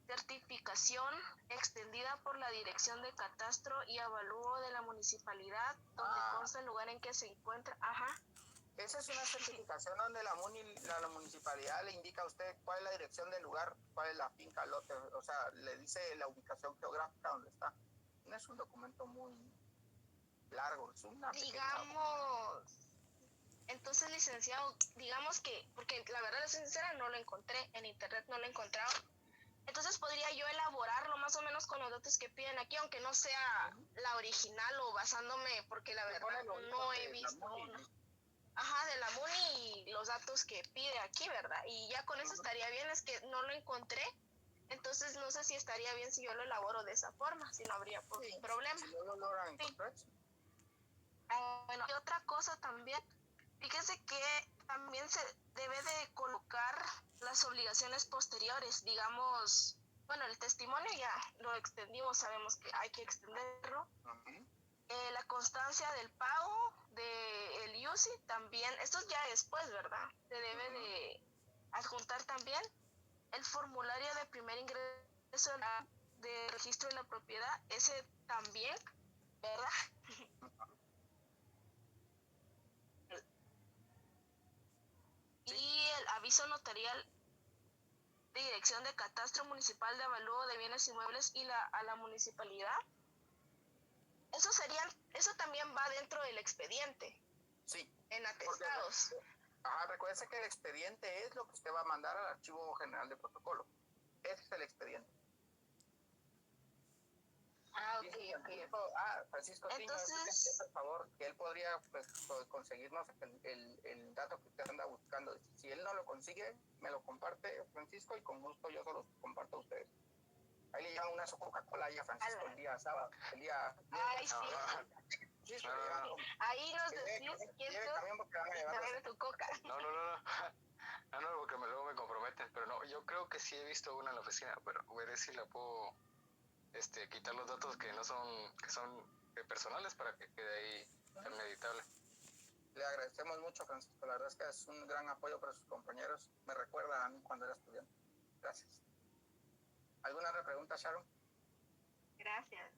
Certificación extendida por la Dirección de Catastro y Avalúo de la Municipalidad, donde consta el lugar en que se encuentra. Ajá. Esa es una certificación donde la municipalidad le indica a usted cuál es la dirección del lugar, cuál es la finca, lote, o sea, le dice la ubicación geográfica donde está. no es un documento muy largo, es una digamos, entonces, licenciado, digamos que, porque la verdad es sincera, no lo encontré, en internet no lo he encontrado. Entonces podría yo elaborarlo más o menos con los datos que piden aquí, aunque no sea la original o basándome, porque la verdad no he visto una. Ajá, de la MUNI y los datos que pide aquí, ¿verdad? Y ya con eso estaría bien, es que no lo encontré, entonces no sé si estaría bien si yo lo elaboro de esa forma, si no habría problema. Si no lo logran encontrar. Bueno, y otra cosa también, fíjese que también se debe de colocar las obligaciones posteriores, digamos, bueno, el testimonio ya lo extendimos, sabemos que hay que extenderlo. La constancia del pago del IUCI también, esto ya después, ¿verdad? Se debe de adjuntar también el formulario de primer ingreso de registro de la propiedad, ese también, ¿verdad? Y el aviso notarial de dirección de catastro municipal de avalúo de bienes inmuebles y a la municipalidad. Eso también va dentro del expediente. Sí. En atestados. Recuérdese que el expediente es lo que usted va a mandar al Archivo General de Protocolo. Ese es el expediente. Francisco, entonces, por favor, que él podría pues, conseguirnos el dato que usted anda buscando. Si él no lo consigue, me lo comparte, Francisco, y con gusto yo se los comparto a ustedes. Ahí le llevan una Coca-Cola ahí a Francisco el día sábado, el día... Ay, sí. Ahí nos decís quién sos, tu Coca. No, porque luego me comprometen, pero no, yo creo que sí he visto una en la oficina, pero veré si la puedo quitar los datos que son personales para que quede ahí ineditable. Le agradecemos mucho, Francisco, la verdad es que es un gran apoyo para sus compañeros, me recuerda a mí cuando era estudiante. Gracias. ¿Alguna otra pregunta, Sharon? Gracias.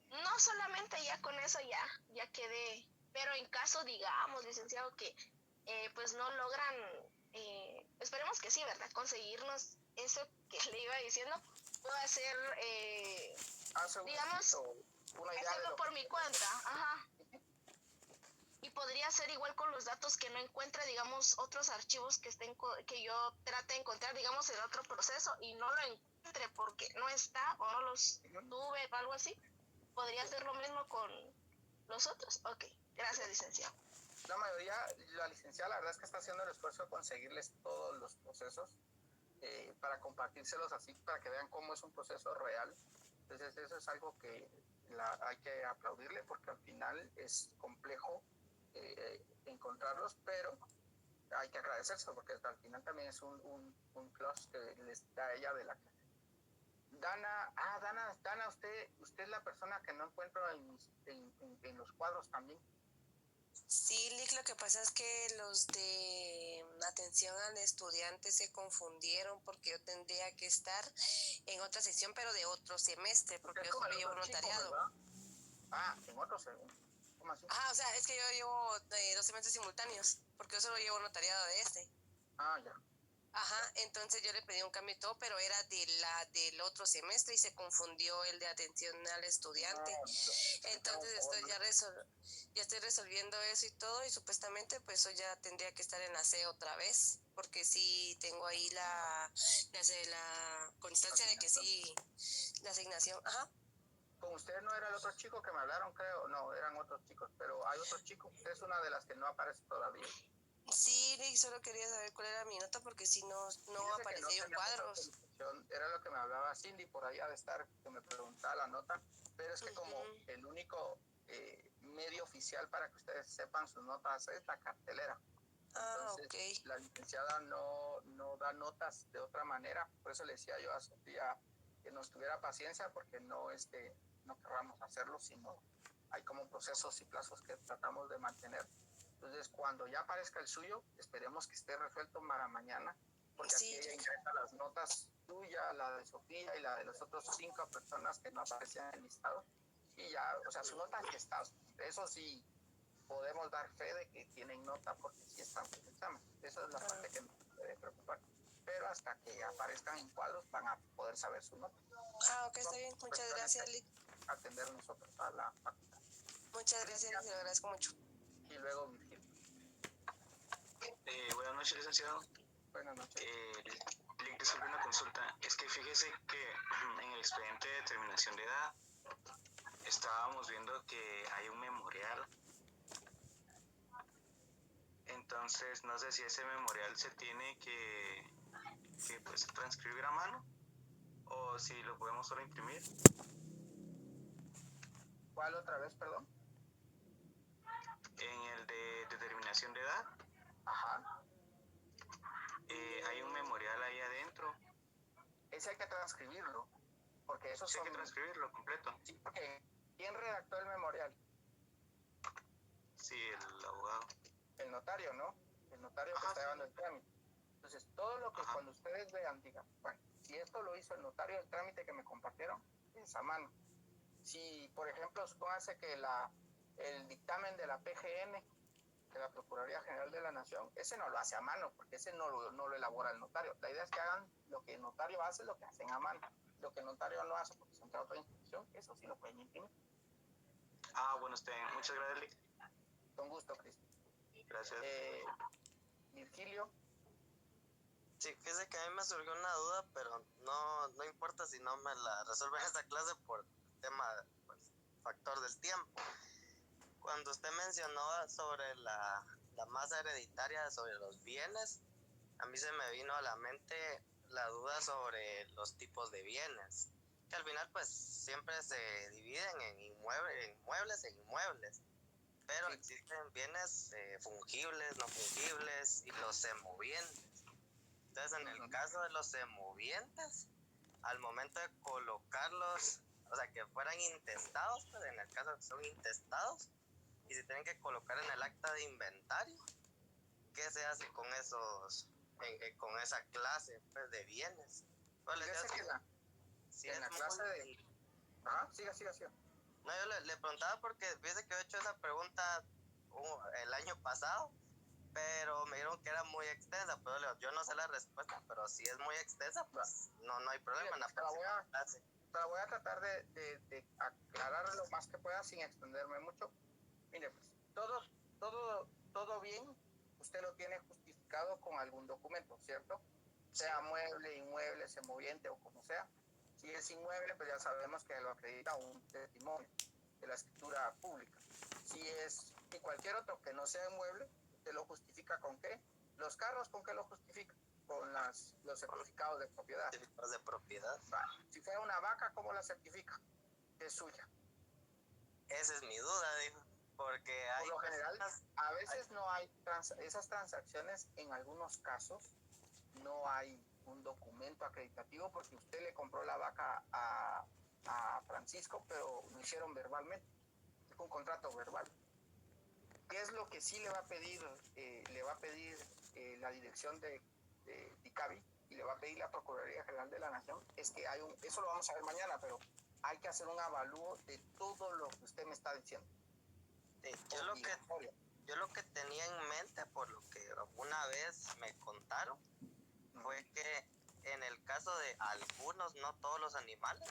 No solamente ya con eso ya quedé, pero en caso, digamos, licenciado, que pues no logran, esperemos que sí, ¿verdad? Conseguirnos eso que le iba diciendo, puedo hacer, digamos, hacerlo por mi cuenta, ajá. Y podría ser igual con los datos que no encuentre, digamos, otros archivos que yo trate de encontrar, digamos, en otro proceso y no lo encuentre porque no está o no los tuve o algo así. ¿Podría hacer lo mismo con los otros? Ok, gracias, licenciado. La mayoría, la licenciada, la verdad es que está haciendo el esfuerzo de conseguirles todos los procesos para compartírselos así, para que vean cómo es un proceso real. Entonces eso es algo que hay que aplaudirle porque al final es complejo encontrarlos, pero hay que agradecérselo porque al final también es un plus que les da ella de la clase. Dana, usted es la persona que no encuentro en los cuadros también. Sí, Lick, lo que pasa es que los de atención al estudiante se confundieron porque yo tendría que estar en otra sección, pero de otro semestre, porque yo solo llevo notariado. En otro semestre. ¿Cómo así? O sea, es que yo llevo 2 semestres simultáneos, porque yo solo llevo notariado de este. Ya. Ajá, entonces yo le pedí un cambio y todo, pero era del otro semestre y se confundió el de atención al estudiante. Entonces ya estoy resolviendo eso y todo, y supuestamente pues eso ya tendría que estar en la C otra vez, porque sí tengo ahí la constancia de que sí, la asignación. Ajá. Con usted no era el otro chico que me hablaron, creo, no, eran otros chicos, pero hay otros chicos, usted es una de las que no aparece todavía. Sí, solo quería saber cuál era mi nota porque si no aparecía en cuadros. Era lo que me hablaba Cindy, por ahí ha de estar, que me preguntaba la nota, pero es que como el único medio oficial para que ustedes sepan sus notas es la cartelera. Entonces, la licenciada no da notas de otra manera, por eso le decía yo a Sofía que nos tuviera paciencia porque no querramos hacerlo, sino hay como procesos y plazos que tratamos de mantener. Entonces, cuando ya aparezca el suyo, esperemos que esté resuelto para mañana, porque aquí ella ingresa las notas tuya, la de Sofía y la de las otras 5 personas que no aparecían en el listado. Y ya, o sea, su nota es que está. Eso sí, podemos dar fe de que tienen nota porque sí están en el examen. Esa es la parte que nos debe preocupar. Pero hasta hasta que aparezcan en cuadros van a poder saber su nota. Ah, ok, está bien. Muchas gracias, Lick. Atender nosotros a la facultad. Muchas gracias, Lick, se lo agradezco mucho. Y luego, Virgilio. Buenas noches, licenciado. Buenas noches. Lick, disculpe una consulta. Es que fíjese que en el expediente de determinación de edad estábamos viendo que hay un memorial. Entonces, no sé si ese memorial se tiene que pues, transcribir a mano o si lo podemos solo imprimir. ¿Cuál otra vez, perdón? En el de determinación de edad. Ajá. Hay un memorial ahí adentro. Ese hay que transcribirlo, porque eso sí, hay que transcribirlo completo. Sí, porque ¿quién redactó el memorial? Sí, el abogado. El notario, ¿no? El notario que está llevando el trámite. Entonces, todo lo que cuando ustedes vean, digan, bueno, si esto lo hizo el notario, el trámite que me compartieron, es a mano. Si, por ejemplo, supóngase que el dictamen de la PGN, de la Procuraduría General de la Nación, ese no lo hace a mano, porque ese no lo elabora el notario. La idea es que hagan lo que el notario hace, lo que hacen a mano. Lo que el notario no hace porque se entra otra institución, eso sí lo pueden imprimir. Ah, bueno, muchas gracias, Lick. Con gusto, Cristian. Gracias. Virgilio. Sí, fíjese que a mí me surgió una duda, pero no importa si no me la resuelven en esta clase por tema, pues, factor del tiempo. Cuando usted mencionó sobre la masa hereditaria, sobre los bienes, a mí se me vino a la mente la duda sobre los tipos de bienes, que al final pues siempre se dividen en muebles e inmuebles, pero existen bienes fungibles, no fungibles y los semovientes. Entonces, en el caso de los semovientes, al momento de colocarlos, o sea, que fueran intestados, pues en el caso de que son intestados, y se tienen que colocar en el acta de inventario, ¿qué se hace con con esa clase, pues, de bienes? Pues, en la clase de... Ajá, siga. No, yo le preguntaba porque fíjese que he hecho esa pregunta el año pasado, pero me dijeron que era muy extensa, pero yo no sé la respuesta, pero si es muy extensa, pues no hay problema. Mire, te la voy a tratar de aclarar lo más que pueda sin extenderme mucho. Mire, pues, todo bien, usted lo tiene justificado con algún documento, ¿cierto? Sea mueble, inmueble, semoviente o como sea. Si es inmueble, pues ya sabemos que lo acredita un testimonio de la escritura pública. Si cualquier otro que no sea inmueble, ¿usted lo justifica con qué? ¿Los carros con qué lo justifica? Con los certificados de propiedad. Certificados de propiedad. Vale. Si fuera una vaca, ¿cómo la certifica? Que es suya. Esa es mi duda, dijo. Porque hay... Por lo general, a veces no hay esas transacciones, en algunos casos, no hay un documento acreditativo porque usted le compró la vaca a Francisco, pero lo hicieron verbalmente. Es un contrato verbal. ¿Qué es lo que sí le va a pedir? Le va a pedir la dirección de DICABI y le va a pedir la Procuraduría General de la Nación. Es que eso lo vamos a ver mañana, pero hay que hacer un avalúo de todo lo que usted me está diciendo. Yo lo que tenía en mente, por lo que una vez me contaron, fue que en el caso de algunos, no todos los animales,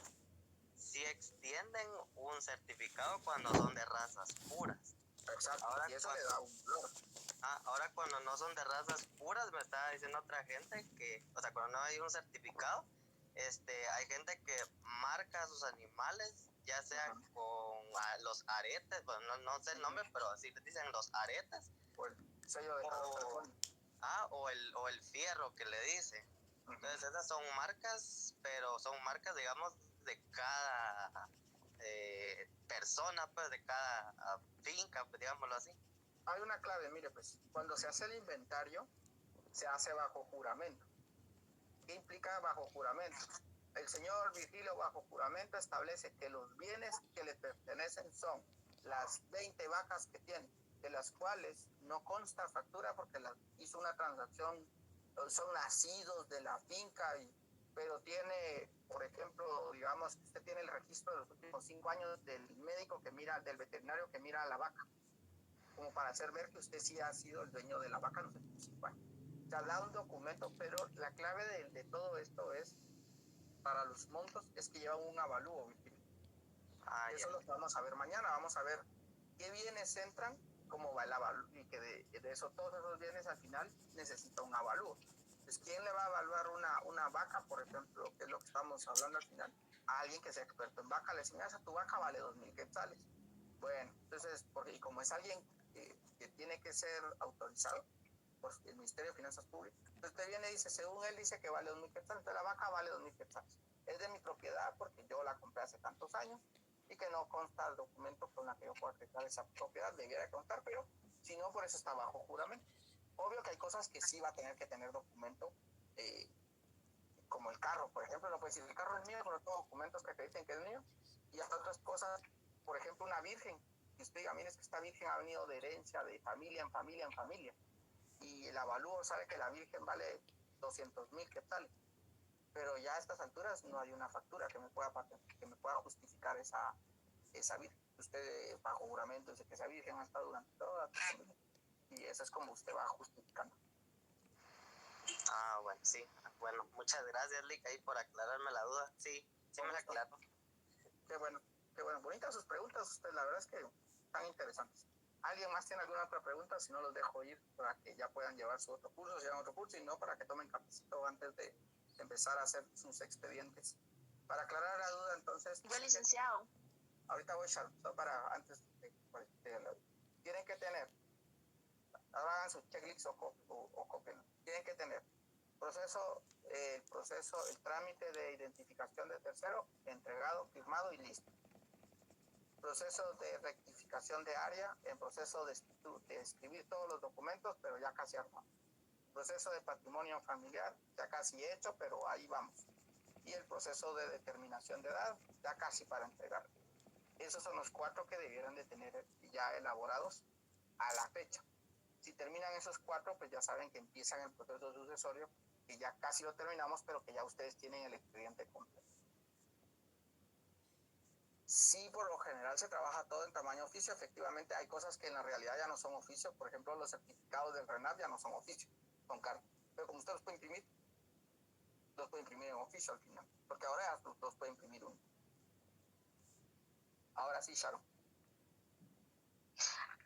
sí extienden un certificado cuando son de razas puras. Exacto, y eso le da un valor. Ahora cuando no son de razas puras, me estaba diciendo otra gente que, o sea, cuando no hay un certificado, hay gente que marca a sus animales, ya sea con los aretes, bueno, no sé el nombre, pero así les dicen los aretes. O el sello de o el fierro que le dice. Entonces esas son marcas, pero son marcas, digamos, de cada persona, pues, de cada finca, pues, digámoslo así. Hay una clave, mire, pues, cuando se hace el inventario, se hace bajo juramento. ¿Qué implica bajo juramento? El señor Virgilio bajo juramento establece que los bienes que le pertenecen son las 20 vacas que tiene, de las cuales no consta factura porque hizo una transacción, son nacidos de la finca, pero tiene, por ejemplo, digamos que usted tiene el registro de los últimos 5 años del médico del veterinario que mira a la vaca, como para hacer ver que usted sí ha sido el dueño de la vaca los últimos 5 años. se habla de un documento, pero la clave de todo esto es, para los montos, es que llevan un avalúo, Virginia. Eso es lo que vamos a ver mañana. Vamos a ver qué bienes entran, cómo va el avalúo, y que de eso, todos esos bienes al final necesita un avalúo. Entonces, ¿quién le va a evaluar una vaca, por ejemplo, que es lo que estamos hablando al final? A alguien que sea experto en vaca. Le decimos, esa tu vaca vale 2.000 quetzales. Bueno, entonces, y como es alguien que tiene que ser autorizado por el Ministerio de Finanzas Públicas, entonces usted viene y dice, según él dice que vale 2.000 quetzales, entonces la vaca vale 2.000 quetzales. Es de mi propiedad porque yo la compré hace tantos años y que no consta el documento con la que yo puedo acreditar esa propiedad, debiera constar, pero si no, por eso está bajo juramento. Obvio que hay cosas que sí va a tener que tener documento, como el carro, por ejemplo. No puede decir, el carro es mío, pero tengo documentos que acrediten que es mío. Y hasta otras cosas, por ejemplo, una virgen. Y usted diga, mire, es que esta virgen ha venido de herencia, de familia en familia en familia. Y el avalúo sabe que la virgen vale 200.000 quetzales. Pero ya a estas alturas no hay una factura que me pueda justificar esa virgen. Usted bajo juramento dice que esa virgen ha estado durante toda la vida. Y eso es como usted va justificando. Bueno, sí. Bueno, muchas gracias, Lick, ahí por aclararme la duda. Sí me la aclaró. Qué bueno. Bonitas sus preguntas, usted, la verdad es que están interesantes. ¿Alguien más tiene alguna otra pregunta? Si no, los dejo ir para que ya puedan llevar su otro curso, y no para que tomen cafecito antes de empezar a hacer sus expedientes. Para aclarar la duda, entonces... Yo, licenciado. Ahorita voy, Sharon, para antes de tienen que tener, hagan su checklist o copien. Tienen que tener el trámite de identificación de tercero, entregado, firmado y listo. Proceso de rectificación de área, en proceso de escribir todos los documentos, pero ya casi armado. Proceso de patrimonio familiar, ya casi hecho, pero ahí vamos. Y el proceso de determinación de edad, ya casi para entregar. Esos son los 4 que debieran de tener ya elaborados a la fecha. Si terminan esos 4, pues ya saben que empiezan el proceso sucesorio, que ya casi lo terminamos, pero que ya ustedes tienen el expediente completo. Sí, por lo general se trabaja todo en tamaño oficio. Efectivamente, hay cosas que en la realidad ya no son oficio. Por ejemplo, los certificados del RENAP ya no son oficio, son cartas. Pero como usted los puede imprimir en oficio al final, porque ahora ya los puede imprimir uno. Ahora sí, Sharon.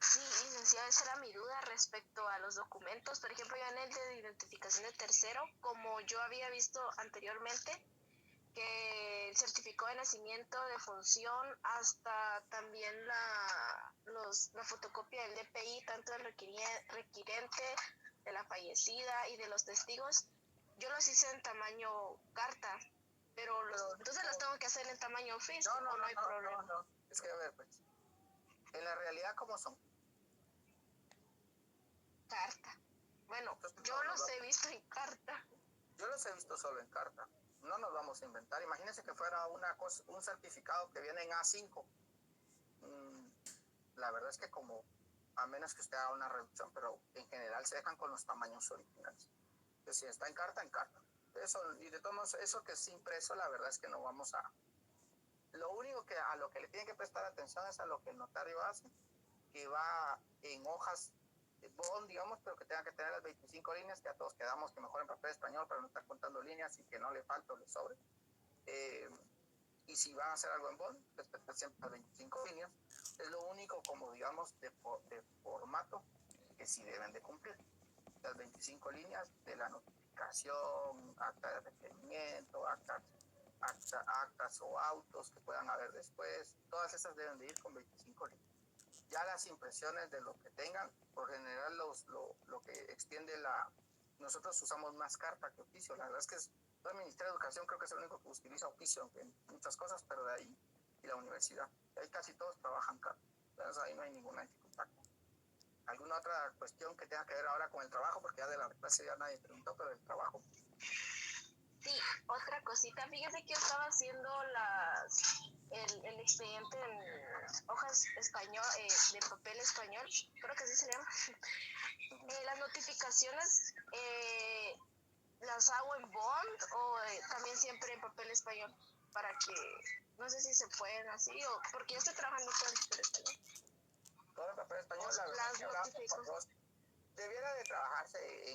Sí, licenciada, esa era mi duda respecto a los documentos. Por ejemplo, yo en el de identificación de tercero, como yo había visto anteriormente, que el certificado de nacimiento, de función, hasta también la fotocopia del DPI, tanto del requirente, de la fallecida y de los testigos, yo los hice en tamaño carta, pero entonces los tengo que hacer en tamaño oficio, no hay problema. No. Es que, a ver, pues, en la realidad, ¿cómo son? Carta. Bueno, yo los he visto en carta. Yo los he visto solo en carta. No nos vamos a inventar. Imagínense que fuera un certificado que viene en A5. La verdad es que a menos que usted haga una reducción, pero en general se dejan con los tamaños originales. Entonces, si está en carta, en carta. Eso, y de todos modos, eso que es impreso, la verdad es que no vamos a... Lo único que a lo que le tienen que prestar atención es a lo que el notario hace, que va en hojas de bond, digamos, pero que tenga que tener las 25 líneas, que a todos quedamos que mejor en papel español para no estar contando líneas y que no le falte o le sobre. Y si van a hacer algo en bond, respetar siempre las 25 líneas. Es lo único, como digamos, de formato que sí deben de cumplir. Las 25 líneas de la notificación, acta de requerimiento, actas o autos que puedan haber después, todas esas deben de ir con 25 líneas. Ya las impresiones de lo que tengan, por general lo que extiende nosotros usamos más carta que oficio. La verdad es que todo el Ministerio de Educación creo que es el único que utiliza oficio en muchas cosas, pero de ahí, y la universidad, de ahí casi todos trabajan carta. Entonces ahí no hay ninguna dificultad. ¿Alguna otra cuestión que tenga que ver ahora con el trabajo? Porque ya de la clase ya nadie preguntó, pero el trabajo. Sí, otra cosita, fíjese que yo estaba haciendo el expediente en hojas español, de papel español, creo que así se llama. Las notificaciones, ¿las hago en bond o también siempre en papel español? Para que, no sé si se pueden así, o porque yo estoy trabajando todo en papel español. Todo en papel español, las notificaciones. debiera de trabajarse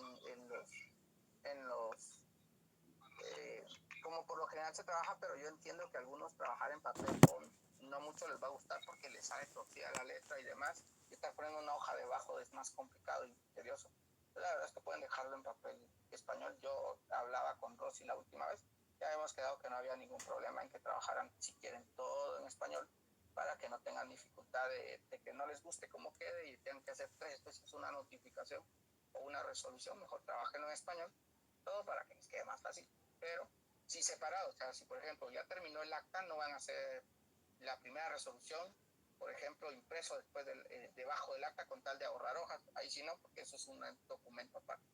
en los como por lo general se trabaja, pero yo entiendo que algunos trabajar en papel no mucho les va a gustar porque les sale torcida la letra y demás, y estar poniendo una hoja debajo es más complicado y tedioso. La verdad es que pueden dejarlo en papel español. Yo hablaba con Rosy la última vez, ya hemos quedado que no había ningún problema en que trabajaran, si quieren, todo en español, para que no tengan dificultad de que no les guste cómo quede y tengan que hacer 3 veces una notificación o una resolución. Mejor trabajen en español, todo para que les quede más fácil. Pero si separado, o sea, si por ejemplo ya terminó el acta, no van a hacer la primera resolución, por ejemplo, impreso después debajo del acta con tal de ahorrar hojas. Ahí sí no, porque eso es un documento aparte.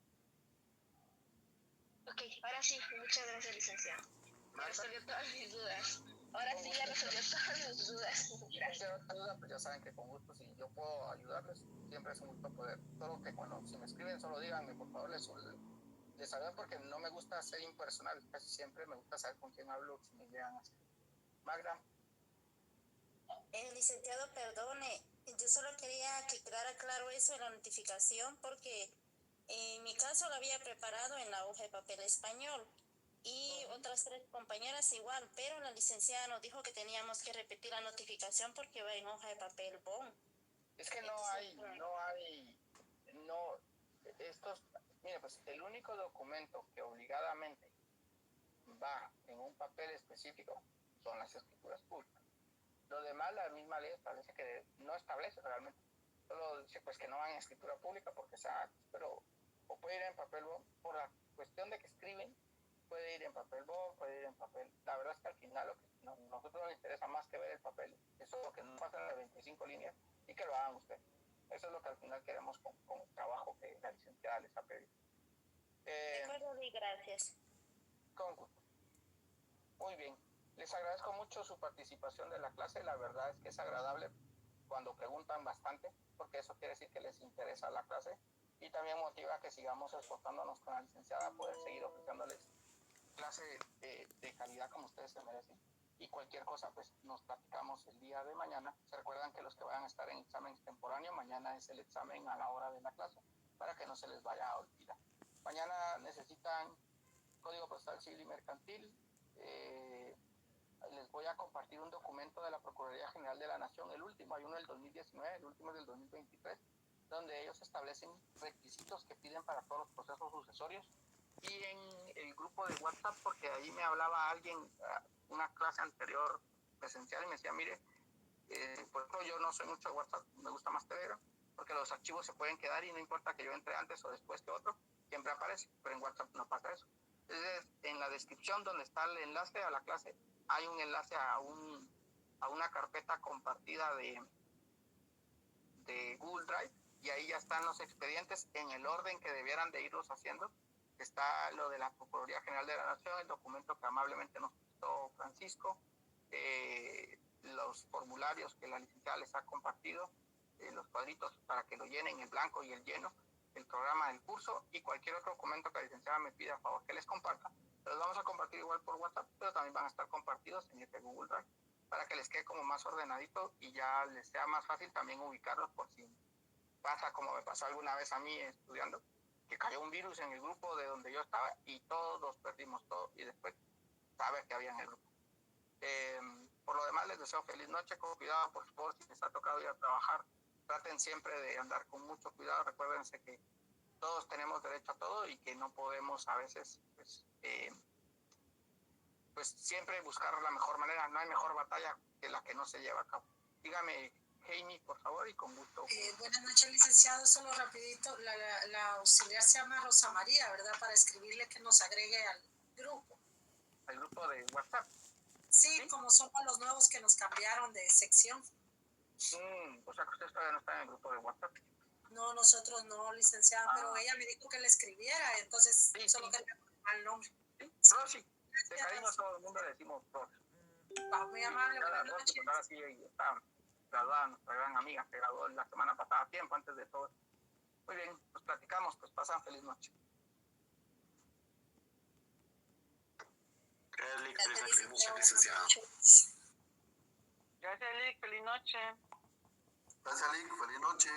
Ok, ahora sí, muchas gracias, licenciado. Ya resolvió todas mis dudas. Ahora sí ya resolvió todas mis dudas. Gracias. Pues ya saben que con gusto, si yo puedo ayudarles, siempre es un gusto poder. Solo que cuando si me escriben, solo díganme, por favor, les saludo, porque no me gusta ser impersonal. Casi siempre me gusta saber con quién hablo, si me llegan así. Magda. Licenciado, perdone, yo solo quería que quedara claro eso de la notificación, porque en mi caso lo había preparado en la hoja de papel español y otras 3 compañeras igual, pero la licenciada nos dijo que teníamos que repetir la notificación porque va en hoja de papel bond. Es que mire, pues el único documento que obligadamente va en un papel específico son las escrituras públicas. Lo demás, la misma ley establece que no establece realmente. Solo dice pues que no van en escritura pública porque sea, pero o puede ir en papel bond, por la cuestión de que escriben, puede ir en papel bond, puede ir en papel. La verdad es que al final lo que nosotros nos interesa más que ver el papel, eso es lo que nos pasa en las 25 líneas y que lo hagan ustedes. Eso es lo que al final queremos con el trabajo que la licenciada les ha pedido. De acuerdo, y gracias. Con gusto. Muy bien. Les agradezco mucho su participación de la clase. La verdad es que es agradable cuando preguntan bastante, porque eso quiere decir que les interesa la clase y también motiva que sigamos esforzándonos con la licenciada a poder seguir ofreciéndoles clase de calidad como ustedes se merecen. Y cualquier cosa, pues nos platicamos el día de mañana. Se recuerdan que los que vayan a estar en examen extemporáneo, mañana es el examen a la hora de la clase, para que no se les vaya a olvidar. Mañana necesitan Código Postal Civil y Mercantil. Les voy a compartir un documento de la Procuraduría General de la Nación, el último, hay uno del 2019, el último es del 2023, donde ellos establecen requisitos que piden para todos los procesos sucesorios. Y en el grupo de WhatsApp, porque ahí me hablaba alguien, una clase anterior presencial, y me decía, mire, por ejemplo, yo no soy mucho de WhatsApp, me gusta más Telegram, porque los archivos se pueden quedar y no importa que yo entre antes o después que otro, siempre aparece, pero en WhatsApp no pasa eso. Entonces, en la descripción donde está el enlace a la clase, hay un enlace a una carpeta compartida de Google Drive, y ahí ya están los expedientes en el orden que debieran de irlos haciendo. Está lo de la Procuraduría General de la Nación, el documento que amablemente nos prestó Francisco, los formularios que la licenciada les ha compartido, los cuadritos para que lo llenen, el blanco y el lleno, el programa del curso y cualquier otro documento que la licenciada me pida a favor que les comparta. Los vamos a compartir igual por WhatsApp, pero también van a estar compartidos en este Google Drive para que les quede como más ordenadito y ya les sea más fácil también ubicarlos por si pasa como me pasó alguna vez a mí estudiando, que cayó un virus en el grupo de donde yo estaba y todos perdimos todo y después saber que había en el grupo. Por lo demás les deseo feliz noche, con cuidado por favor, si les ha tocado ir a trabajar, traten siempre de andar con mucho cuidado, recuérdense que todos tenemos derecho a todo y que no podemos a veces pues siempre buscar la mejor manera, no hay mejor batalla que la que no se lleva a cabo. Dígame, Jamie, por favor, y con gusto. Buenas noches, licenciado. Solo rapidito, la auxiliar se llama Rosa María, ¿verdad? Para escribirle que nos agregue al grupo. ¿Al grupo de WhatsApp? Sí, como somos los nuevos que nos cambiaron de sección. O sea que ustedes todavía no están en el grupo de WhatsApp. No, nosotros no, licenciada, pero ella me dijo que le escribiera, entonces solo quería poner el nombre. Rosy, de cariño a todo el mundo le decimos Rosy. Muy amable, buenas noches. Pues ahora sí, está graduada nuestra gran amiga, que graduó la semana pasada, tiempo antes de todo. Muy bien, pues platicamos, pues pasan feliz noche. Feliz noche, licenciado. Gracias, Lick, feliz noche. Gracias, Lick, feliz noche.